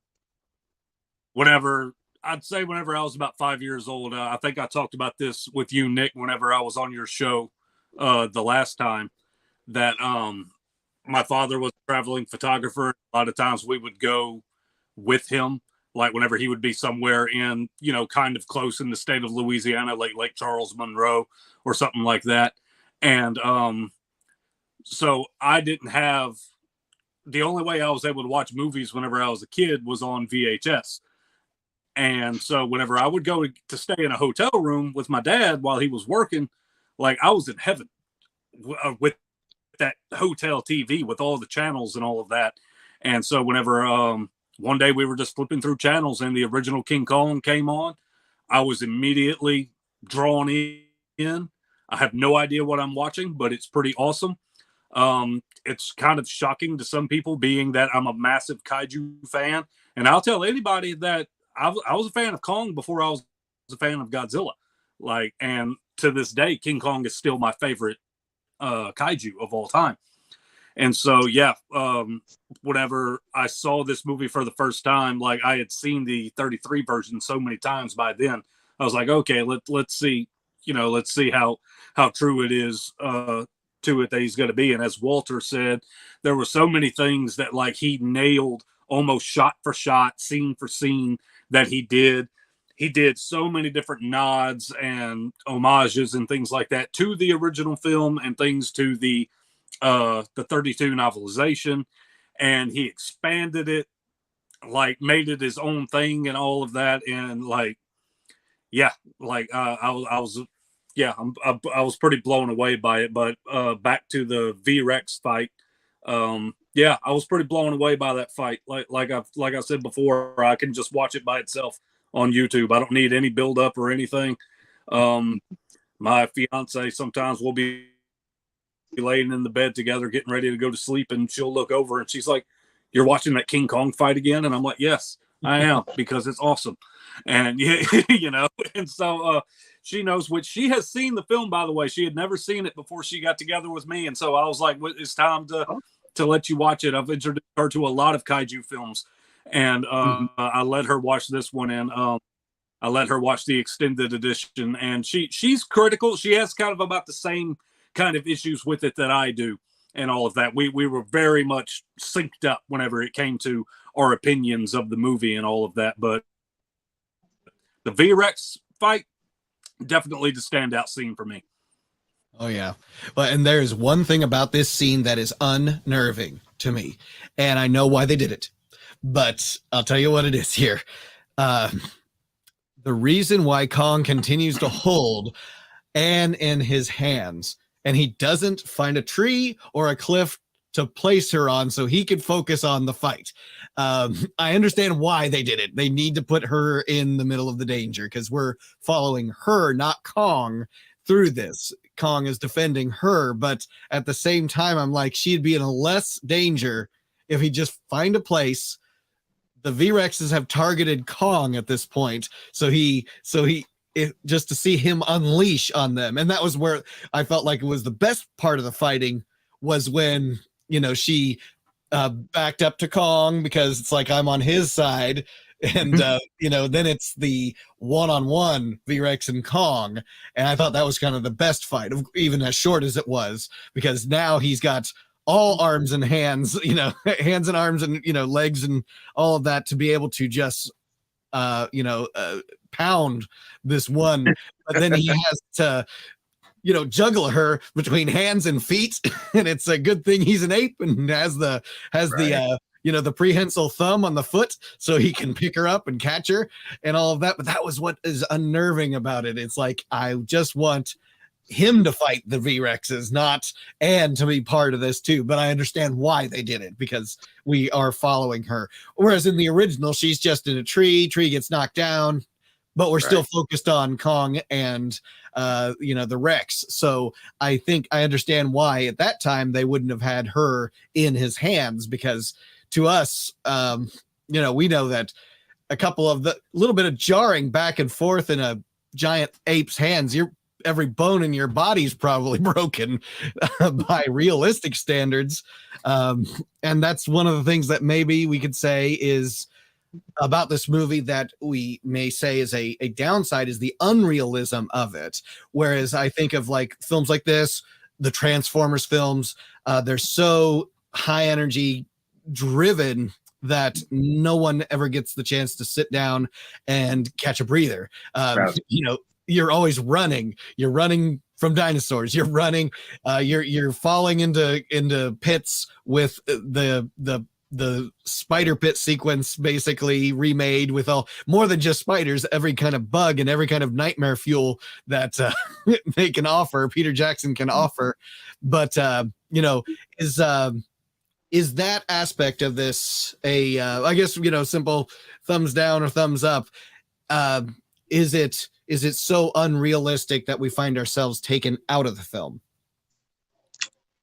[SPEAKER 3] Whenever I was about 5 years old, I think I talked about this with you, Nick, whenever I was on your show the last time, that my father was a traveling photographer. A lot of times we would go with him, like whenever he would be somewhere in, kind of close in the state of Louisiana, like Lake Charles, Monroe, or something like that. And so I didn't have, the only way I was able to watch movies whenever I was a kid was on VHS. And so whenever I would go to stay in a hotel room with my dad while he was working, like I was in heaven with that hotel TV with all the channels and all of that. And so whenever one day we were just flipping through channels and the original King Kong came on, I was immediately drawn in. I have no idea what I'm watching, but it's pretty awesome. It's kind of shocking to some people, being that I'm a massive kaiju fan. And I'll tell anybody that I was a fan of Kong before I was a fan of Godzilla. And to this day, King Kong is still my favorite kaiju of all time. And so, whenever I saw this movie for the first time, like I had seen the 33 version so many times by then, I was like, okay, let's see, let's see how true it is to it that he's going to be. And as Walter said, there were so many things that like he nailed almost shot for shot, scene for scene that he did. He did so many different nods and homages and things like that to the original film and things to the 32 novelization. And he expanded it, like made it his own thing and all of that. And I was pretty blown away by it. But back to the V-Rex fight, I was pretty blown away by that fight. Like I said before, I can just watch it by itself on YouTube. I don't need any build up or anything. My fiance sometimes will be laying in the bed together, getting ready to go to sleep, and she'll look over and she's like, "You're watching that King Kong fight again?" And I'm like, "Yes, I am," because it's awesome. And and so she knows, which she has seen the film, by the way. She had never seen it before she got together with me. And so I was like, it's time to let you watch it. I've introduced her to a lot of kaiju films, and I let her watch this one, and I let her watch the extended edition, and she's critical. She has kind of about the same kind of issues with it that I do and all of that. We were very much synced up whenever it came to our opinions of the movie and all of that. But the V-Rex fight, definitely the standout scene for me.
[SPEAKER 1] Oh, yeah. Well, and there's one thing about this scene that is unnerving to me, and I know why they did it, but I'll tell you what it is here. The reason why Kong continues to hold Anne in his hands, and he doesn't find a tree or a cliff to place her on so he could focus on the fight. I understand why they did it. They need to put her in the middle of the danger because we're following her, not Kong, through this. Kong is defending her, but at the same time, I'm like, she'd be in a less danger if he just find a place. The V-Rexes have targeted Kong at this point, so just to see him unleash on them. And that was where I felt like it was the best part of the fighting, was when, she backed up to Kong, because it's like, I'm on his side. And, then it's the one-on-one V-Rex and Kong. And I thought that was kind of the best fight, even as short as it was, because now he's got all arms and hands, hands and arms and, legs and all of that to be able to just, pound this one. But then he has to, juggle her between hands and feet. And it's a good thing he's an ape and has the prehensile thumb on the foot so he can pick her up and catch her and all of that. But that was what is unnerving about it. It's like, I just want him to fight the V-Rexes, and to be part of this too. But I understand why they did it, because we are following her. Whereas in the original, she's just in a tree gets knocked down, but we're still focused on Kong and the Rex. So I think I understand why at that time they wouldn't have had her in his hands, because to us, we know that a couple of the little bit of jarring back and forth in a giant ape's hands, every bone in your body's probably broken by realistic standards. And that's one of the things that maybe we could say is about this movie that we may say is a downside, is the unrealism of it. Whereas I think of like films like this, the Transformers films, they're so high energy driven that no one ever gets the chance to sit down and catch a breather. You're always running. You're running from dinosaurs. You're running. You're falling into pits with the spider pit sequence, basically remade with more than just spiders, every kind of bug and every kind of nightmare fuel that they can offer. Peter Jackson can offer, but is that aspect of this I guess simple thumbs down or thumbs up? Is it so unrealistic that we find ourselves taken out of the film?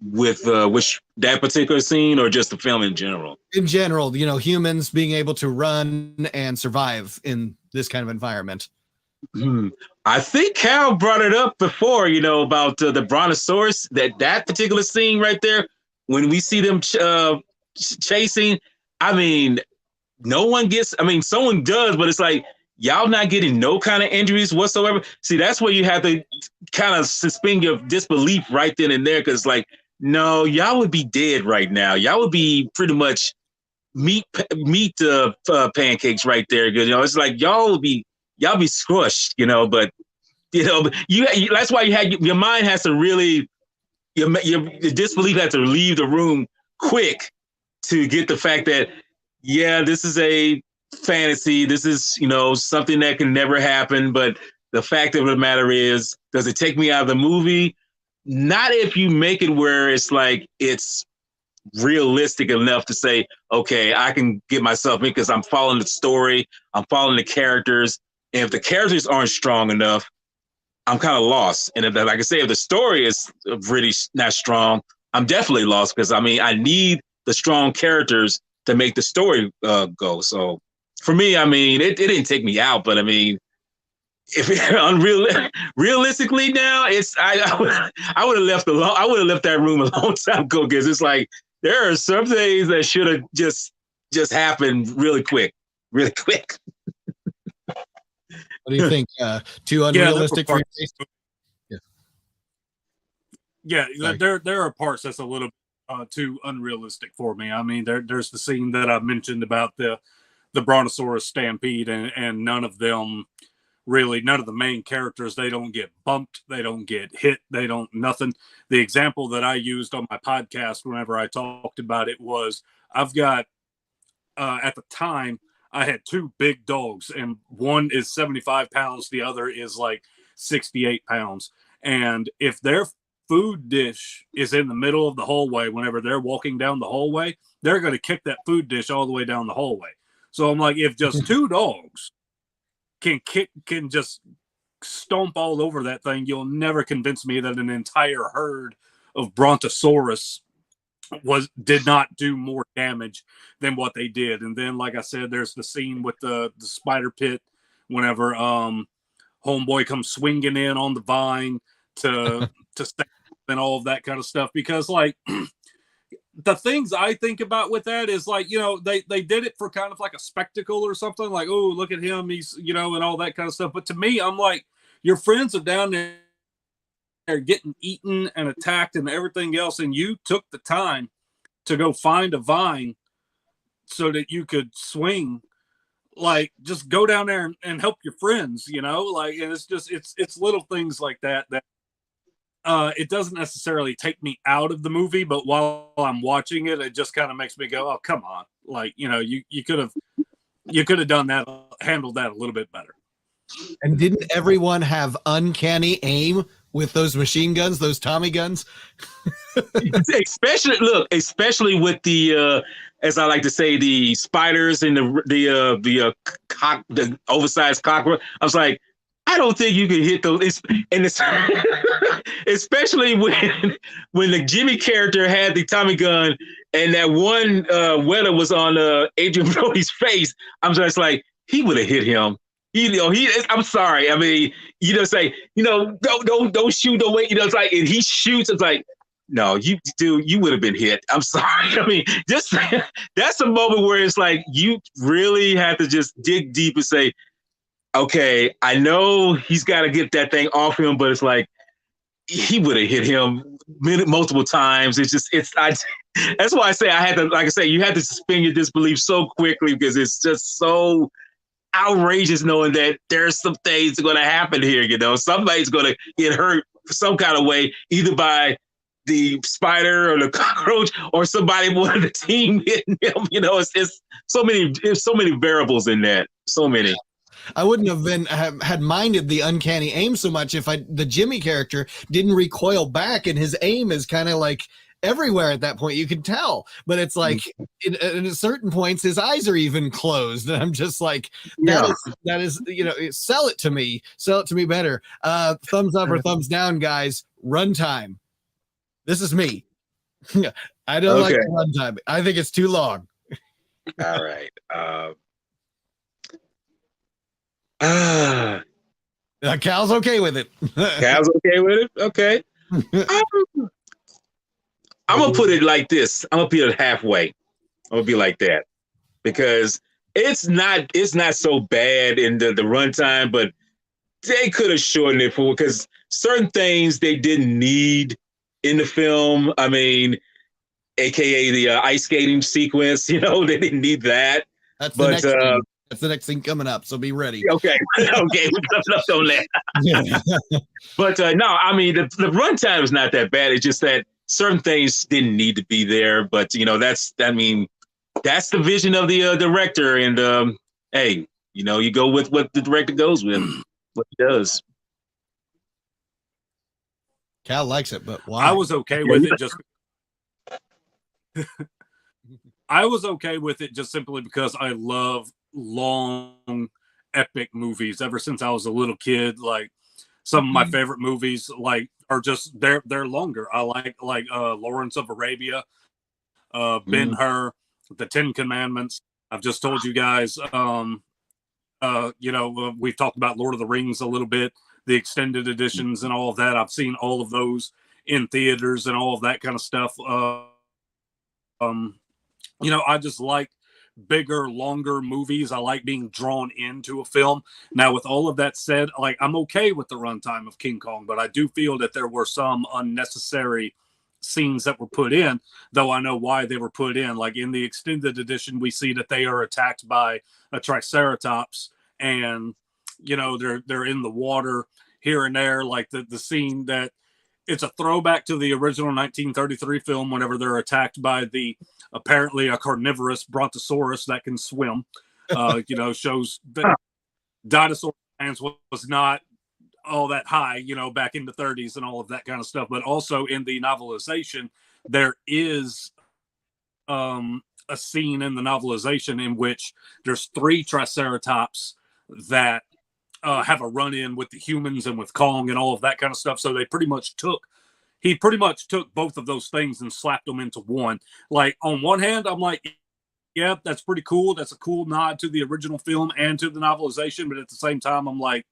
[SPEAKER 2] With which that particular scene, or just the film in general?
[SPEAKER 1] In general, humans being able to run and survive in this kind of environment.
[SPEAKER 2] I think Kal brought it up before, about the Brontosaurus, that particular scene right there, when we see them chasing. I mean, no one gets, someone does, but it's like, y'all not getting no kind of injuries whatsoever. See, that's where you have to kind of suspend your disbelief right then and there, because like, no, y'all would be dead right now. Y'all would be pretty much meat pancakes right there. It's like y'all be squished, but that's why your mind has to really, your disbelief has to leave the room quick to get the fact that, yeah, this is a fantasy. This is, something that can never happen. But the fact of the matter is, does it take me out of the movie? Not if you make it where it's like, it's realistic enough to say, okay, I can get myself in because I'm following the story. I'm following the characters. And if the characters aren't strong enough, I'm kind of lost. And if, like I say, if the story is really not strong, I'm definitely lost, because I need the strong characters to make the story go. So for me, it didn't take me out, but if realistically now, I would have left that room a long time ago, because it's like there are some things that should have just happened really quick. What
[SPEAKER 1] do you think? Too unrealistic for your taste?
[SPEAKER 3] Yeah, there are parts that's a little too unrealistic for me. There's the scene that I mentioned about the Brontosaurus stampede, and none of the main characters, they don't get bumped, they don't get hit, they don't nothing. The example that I used on my podcast whenever I talked about it was, I've got at the time I had two big dogs, and one is 75 pounds, the other is like 68 pounds. And if they're food dish is in the middle of the hallway, whenever they're walking down the hallway, they're going to kick that food dish all the way down the hallway. So I'm like, if just two dogs can just stomp all over that thing, you'll never convince me that an entire herd of Brontosaurus did not do more damage than what they did. And then, like I said, there's the scene with the spider pit whenever homeboy comes swinging in on the vine to stab and all of that kind of stuff. Because like the things I think about with that is like, they did it for kind of like a spectacle or something, like, oh, look at him, he's, and all that kind of stuff. But to me, I'm like, your friends are down there getting eaten and attacked and everything else, and you took the time to go find a vine so that you could swing. Like, just go down there and help your friends, like, and it's just it's little things like that it doesn't necessarily take me out of the movie, but while I'm watching it, it just kind of makes me go, oh, come on. Like, you could have done that, handled that a little bit better.
[SPEAKER 1] And didn't everyone have uncanny aim with those machine guns, those Tommy guns?
[SPEAKER 2] especially with the as I like to say, the spiders and the oversized cockroach. I was like, I don't think you can hit those. It's especially when the Jimmy character had the Tommy gun and that one weather was on Adrian Brody's face. I'm just like, he would have hit him. I'm sorry. I mean, say, don't shoot, don't wait. It's like, and he shoots. It's like, no, you would have been hit. I'm sorry. I mean, just that's a moment where it's like you really have to just dig deep and say, okay, I know he's got to get that thing off him, but it's like he would have hit him multiple times. That's why I say I had to, like I say, you had to suspend your disbelief so quickly because it's just so outrageous knowing that there's some things going to happen here. Somebody's going to get hurt some kind of way, either by the spider or the cockroach or somebody, one of the team hitting him. It's so many variables in that. So many.
[SPEAKER 1] I wouldn't have had minded the uncanny aim so much if the Jimmy character didn't recoil back, and his aim is kind of like everywhere at that point. You can tell, but it's like at certain points his eyes are even closed, and I'm just like, that is sell it to me better. Thumbs up or thumbs down, guys. Runtime. This is me. I don't like the runtime. I think it's too long.
[SPEAKER 2] All right.
[SPEAKER 1] Cal's okay with it.
[SPEAKER 2] Cal's okay with it? Okay. I'm going to put it like this. I'm going to put it halfway. I'm going to be like that. Because it's not so bad in the runtime, but they could have shortened it because certain things they didn't need in the film. I mean, AKA the ice skating sequence, they didn't need that.
[SPEAKER 1] That's the next thing coming up, so be ready.
[SPEAKER 2] Okay, we got enough on that. But no, I mean the runtime is not that bad. It's just that certain things didn't need to be there. But that's the vision of the director. And hey, you go with what the director goes with, what he does.
[SPEAKER 1] Cal likes it, but why?
[SPEAKER 3] I was okay with it just. I was okay with it just simply because I love long epic movies ever since I was a little kid. Like some of my favorite movies are just they're longer. I like Lawrence of Arabia, Ben-Hur, the Ten Commandments. I've just told you guys we've talked about Lord of the Rings a little bit, the extended editions and all of that. I've seen all of those in theaters and all of that kind of stuff. I just like bigger, longer movies. I like being drawn into a film. Now, with all of that said, I'm okay with the runtime of King Kong, but I do feel that there were some unnecessary scenes that were put in, though I know why they were put in. Like in the extended edition, we see that they are attacked by a triceratops, and they're in the water here and there. Like the scene that it's a throwback to the original 1933 film whenever they're attacked by apparently a carnivorous brontosaurus that can swim. Shows that dinosaur science was not all that high, you know, back in the 30s and all of that kind of stuff. But also in the novelization, there is a scene in the novelization in which there's 3 Triceratops that have a run-in with the humans and with Kong and all of that kind of stuff. So he pretty much took both of those things and slapped them into one. Like, on one hand, I'm like, yeah, that's pretty cool. That's a cool nod to the original film and to the novelization. But at the same time, I'm like,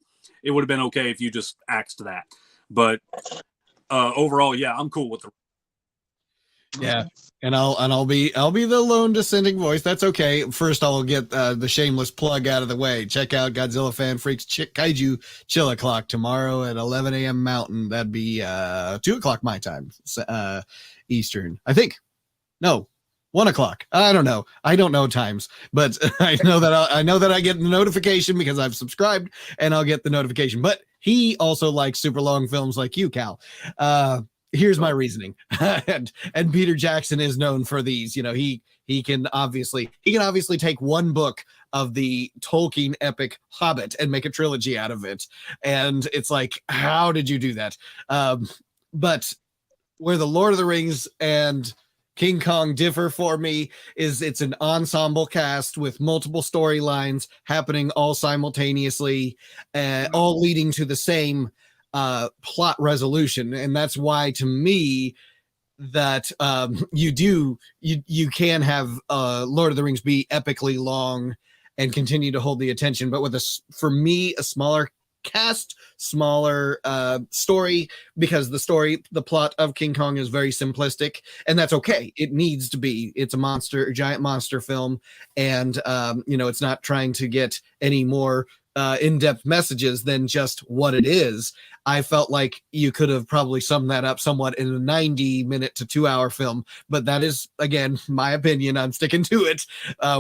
[SPEAKER 3] it would have been okay if you just axed that. But overall, yeah, I'm cool with the.
[SPEAKER 1] Yeah, and I'll be the lone dissenting voice. That's okay. First, I'll get the shameless plug out of the way. Check out Godzilla Fan Freaks Kaiju Chill O'Clock tomorrow at 11 a.m. Mountain. That'd be 2 o'clock my time, Eastern. I think. No, 1 o'clock. I don't know. I don't know times, but I know that I get the notification because I've subscribed, and I'll get the notification. But he also likes super long films like you, Cal. Here's my reasoning. and Peter Jackson is known for these. You know, he can obviously take one book of the Tolkien epic Hobbit and make a trilogy out of it. And it's like, how did you do that? But where the Lord of the Rings and King Kong differ for me is it's an ensemble cast with multiple storylines happening all simultaneously, all leading to the same plot resolution. And that's why, to me, that you can have Lord of the Rings be epically long and continue to hold the attention, but with a smaller cast, smaller story, because the plot of King Kong is very simplistic, and that's okay. It needs to be. It's a giant monster film, and it's not trying to get any more in-depth messages than just what it is. I felt like you could have probably summed that up somewhat in a 90-minute to 2-hour film, but that is, again, my opinion. I'm sticking to it,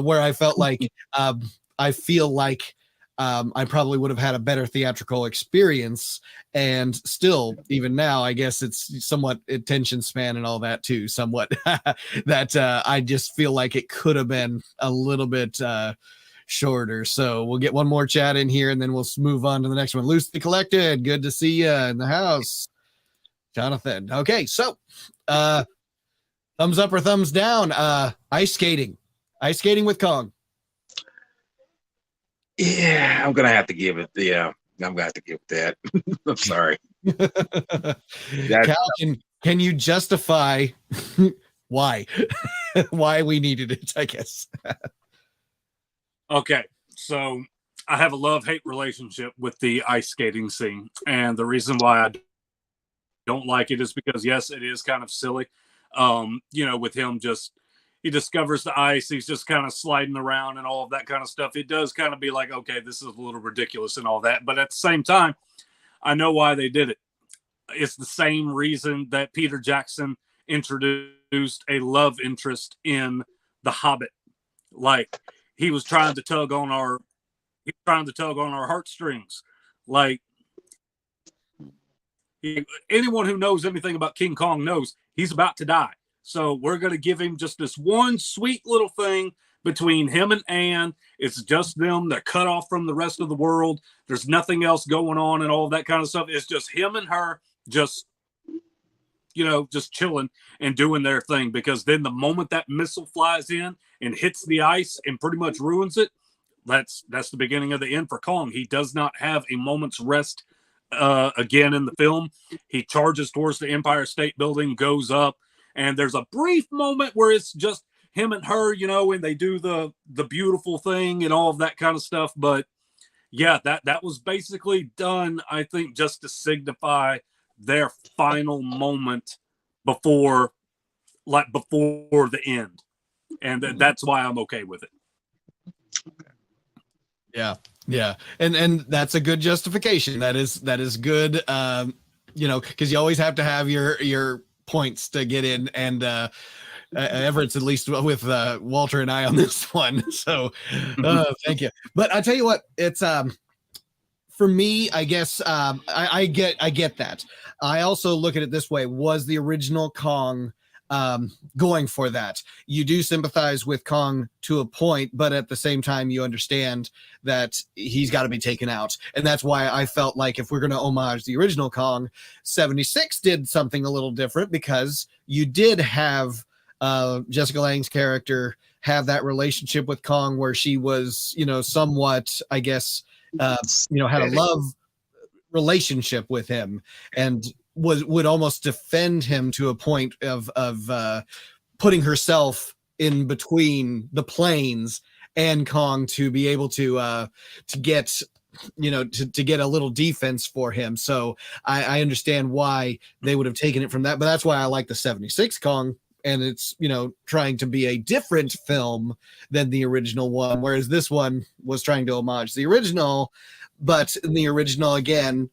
[SPEAKER 1] where I felt like I feel like I probably would have had a better theatrical experience, and still, even now, I guess it's somewhat attention span and all that too, somewhat that I just feel like it could have been a little bit shorter. So we'll get one more chat in here, and then we'll move on to the next one. Loosely Collected, good to see you in the house, Jonathan. Okay, so thumbs up or thumbs down? Ice skating with Kong.
[SPEAKER 2] Yeah, I'm gonna have to give it. Yeah, I'm gonna have to give it that. I'm sorry.
[SPEAKER 1] Cal, can you justify why we needed it? I guess.
[SPEAKER 3] Okay, so I have a love-hate relationship with the ice skating scene, and the reason why I don't like it is because, yes, it is kind of silly. With him he discovers the ice, he's just kind of sliding around and all of that kind of stuff. It does kind of be like, okay, this is a little ridiculous and all that, but at the same time, I know why they did it. It's the same reason that Peter Jackson introduced a love interest in The Hobbit. Like, he was trying to tug on our heartstrings. Like, anyone who knows anything about King Kong knows he's about to die. So we're going to give him just this one sweet little thing between him and Anne. It's just them. They're cut off from the rest of the world. There's nothing else going on and all that kind of stuff. It's just him and her just chilling and doing their thing, because then the moment that missile flies in and hits the ice and pretty much ruins it, that's the beginning of the end for Kong. He does not have a moment's rest again in the film. He charges towards the Empire State Building, goes up, and there's a brief moment where it's just him and her, and they do the beautiful thing and all of that kind of stuff. But yeah, that was basically done, I think, just to signify their final moment before the end. And that's why I'm okay with it.
[SPEAKER 1] Yeah. And that's a good justification. That is good. Because you always have to have your points to get in, and Everett's at least with Walter and I on this one. So thank you. But I'll tell you what, it's for me, I guess I get that. I also look at it this way: was the original Kong going for that. You do sympathize with Kong to a point, but at the same time, you understand that he's got to be taken out. And that's why I felt like if we're going to homage the original Kong, 76 did something a little different, because you did have Jessica Lange's character have that relationship with Kong where she was, somewhat, I guess, had a love relationship with him, and would almost defend him to a point of putting herself in between the planes and Kong to be able to get to get a little defense for him. So I understand why they would have taken it from that, but that's why I like the 76 Kong, and it's trying to be a different film than the original one, whereas this one was trying to homage the original. But in the original, again,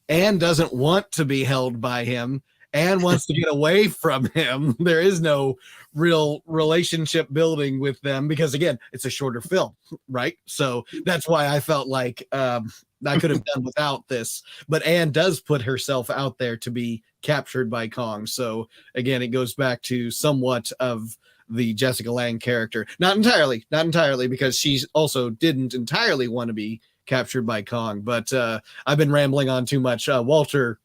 [SPEAKER 1] Anne doesn't want to be held by him. Anne wants to get away from him. There is no real relationship building with them because, again, it's a shorter film, right? So that's why I felt like I could have done without this. But Anne does put herself out there to be captured by Kong. So, again, it goes back to somewhat of the Jessica Lange character. Not entirely, because she also didn't entirely want to be captured by Kong, but I've been rambling on too much. Walter,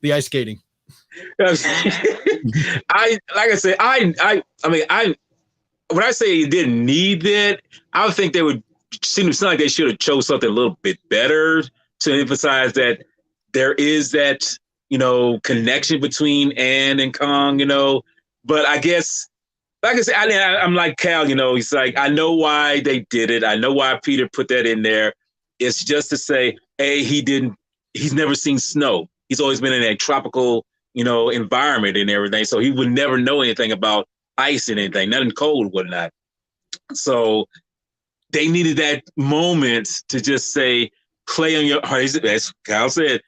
[SPEAKER 1] the ice skating.
[SPEAKER 2] When I say you didn't need that, I would think they would seem like they should have chose something a little bit better to emphasize that there is that connection between Anne and Kong. But I guess, like I said, I'm like Cal. He's like, I know why they did it. I know why Peter put that in there. It's just to say, he's never seen snow. He's always been in a tropical, environment and everything. So he would never know anything about ice and anything, nothing cold, whatnot. So they needed that moment to just say, play on your heart, as Kyle said,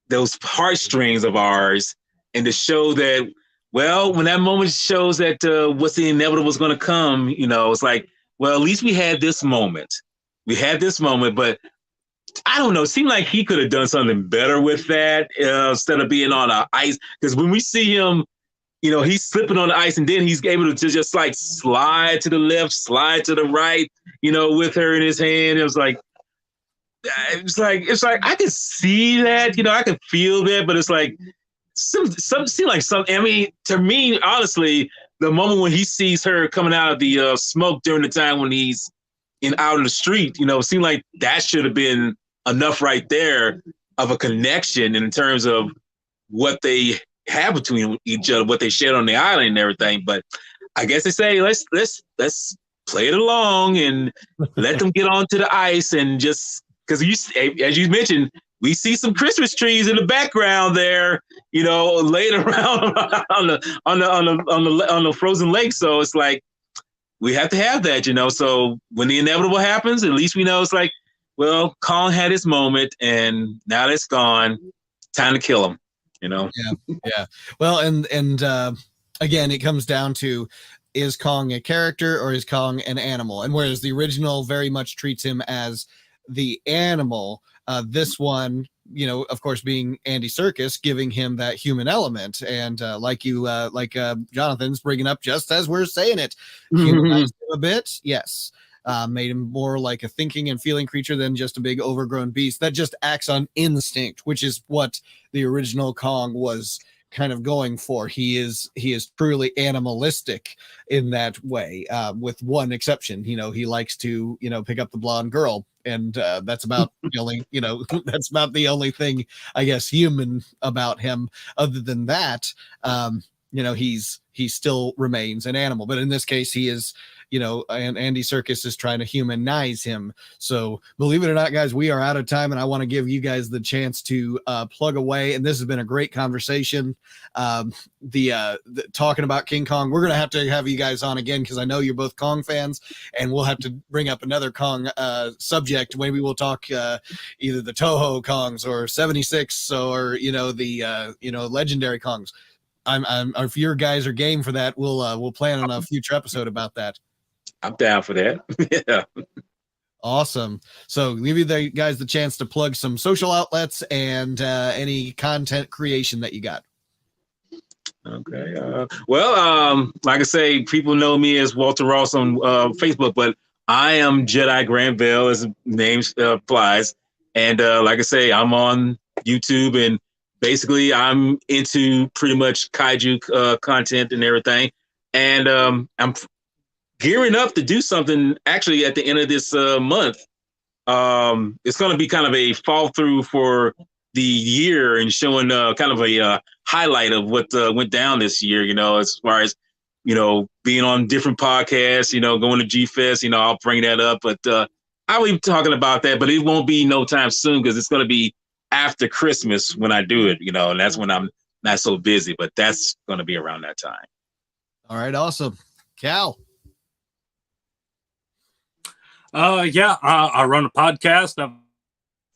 [SPEAKER 2] those heartstrings of ours, and to show that, well, when that moment shows that what's the inevitable is going to come, it's like, well, at least we had this moment. But I don't know. It seemed like he could have done something better with that instead of being on ice. Because when we see him, he's slipping on the ice, and then he's able to just like slide to the left, slide to the right, with her in his hand. It's like I could see that, I could feel that, but it's like to me, honestly, the moment when he sees her coming out of the smoke during the time when he's out in the street, it seemed like that should have been enough right there of a connection in terms of what they have between each other, what they shared on the island and everything. But I guess they say, let's play it along and let them get onto the ice, and just because as you mentioned, we see some Christmas trees in the background there, laid around on the frozen lake. So it's like, we have to have that, So when the inevitable happens, at least we know it's like, well, Kong had his moment, and now that's gone. Time to kill him,
[SPEAKER 1] Yeah. Well, and again, it comes down to, is Kong a character or is Kong an animal? And whereas the original very much treats him as the animal, this one, of course, being Andy Serkis, giving him that human element. And like Jonathan's bringing up, just as we're saying it, humanized him a bit. Yes. Made him more like a thinking and feeling creature than just a big overgrown beast that just acts on instinct, which is what the original Kong was kind of going for. He is truly animalistic in that way, with one exception. He likes to pick up the blonde girl, and that's about the only that's about the only thing, I guess, human about him. Other than that, he still remains an animal, but in this case he is, and Andy Serkis is trying to humanize him. So believe it or not, guys, we are out of time, and I want to give you guys the chance to plug away. And this has been a great conversation. The talking about King Kong, we're going to have you guys on again, because I know you're both Kong fans, and we'll have to bring up another Kong subject. Maybe we'll talk either the Toho Kongs or 76 or, the legendary Kongs. I'm if your guys are game for that, we'll plan on a future episode about that.
[SPEAKER 2] I'm down for that. Yeah.
[SPEAKER 1] Awesome. So give you guys the chance to plug some social outlets and any content creation that you got.
[SPEAKER 2] Okay. Well, like I say, people know me as Walter Ross on Facebook, but I am Jedi Grand Velle, as the name applies. And like I say, I'm on YouTube, and basically I'm into pretty much kaiju content and everything. And I'm gearing up to do something actually at the end of this month. It's going to be kind of a fall through for the year and showing kind of a highlight of what went down this year, as far as, being on different podcasts, going to G-Fest, I'll bring that up. But I'll be talking about that, but it won't be no time soon because it's going to be after Christmas when I do it, and that's when I'm not so busy. But that's going to be around that time.
[SPEAKER 1] All right, awesome. Kal.
[SPEAKER 3] I run a podcast.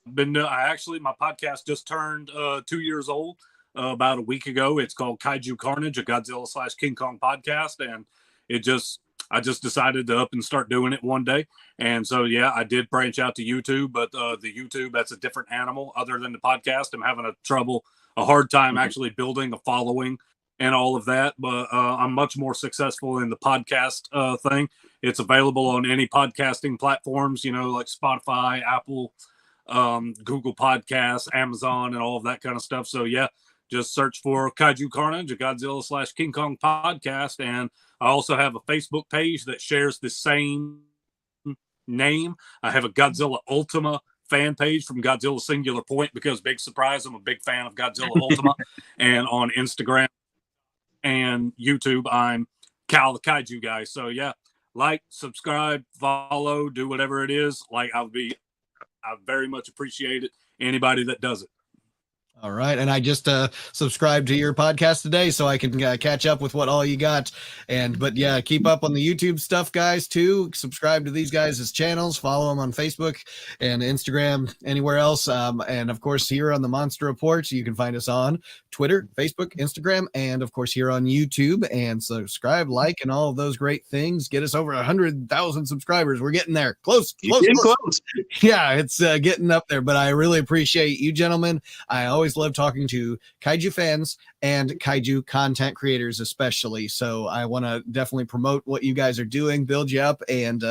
[SPEAKER 3] My podcast just turned 2 years old about a week ago. It's called Kaiju Karnage, a Godzilla / King Kong podcast. And I just decided to up and start doing it one day. And so, yeah, I did branch out to YouTube, but the YouTube, that's a different animal other than the podcast. I'm having a hard time actually building a following and all of that. But I'm much more successful in the podcast thing. It's available on any podcasting platforms, like Spotify, Apple, Google Podcasts, Amazon, and all of that kind of stuff. So, yeah, just search for Kaiju Karnage, a Godzilla / King Kong podcast. And I also have a Facebook page that shares the same name. I have a Godzilla Ultima fan page from Godzilla Singular Point because, big surprise, I'm a big fan of Godzilla Ultima. And on Instagram and YouTube, I'm Kal the Kaiju Guy. So, yeah. Like, subscribe, follow, do whatever it is. I very much appreciate it. Anybody that does it.
[SPEAKER 1] All right. And I just subscribed to your podcast today so I can catch up with what all you got. But yeah, keep up on the YouTube stuff, guys, too. Subscribe to these guys' channels. Follow them on Facebook and Instagram, anywhere else. And of course, here on the Monster Report, you can find us on Twitter, Facebook, Instagram, and of course, here on YouTube. And subscribe, like, and all of those great things. Get us over 100,000 subscribers. We're getting there. Close. Yeah, it's getting up there. But I really appreciate you, gentlemen. I always love talking to kaiju fans and kaiju content creators especially, so I want to definitely promote what you guys are doing, build you up, and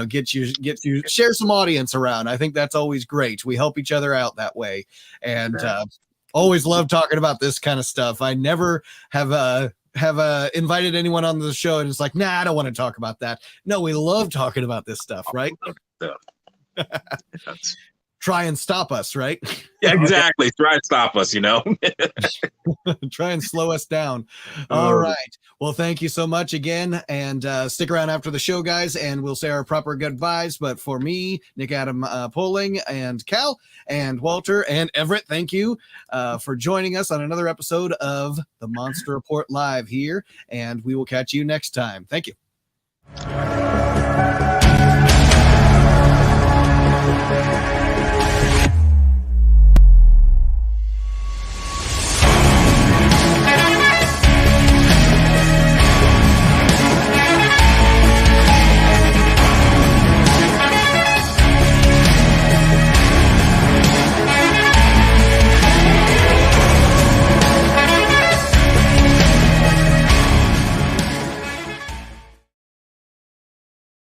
[SPEAKER 1] get you share some audience around. I think that's always great. We help each other out that way, and always love talking about this kind of stuff. I never have invited anyone on the show and it's like, nah, I don't want to talk about that. No, we love talking about this stuff, right? Try and stop us, right?
[SPEAKER 2] Yeah, exactly. Try and stop us,
[SPEAKER 1] Try and slow us down. All right. Well, thank you so much again. And stick around after the show, guys, and we'll say our proper goodbyes. But for me, Nick Adam Poling, and Kal, and Walter, and Everett, thank you for joining us on another episode of the Monster Report Live here. And we will catch you next time. Thank you.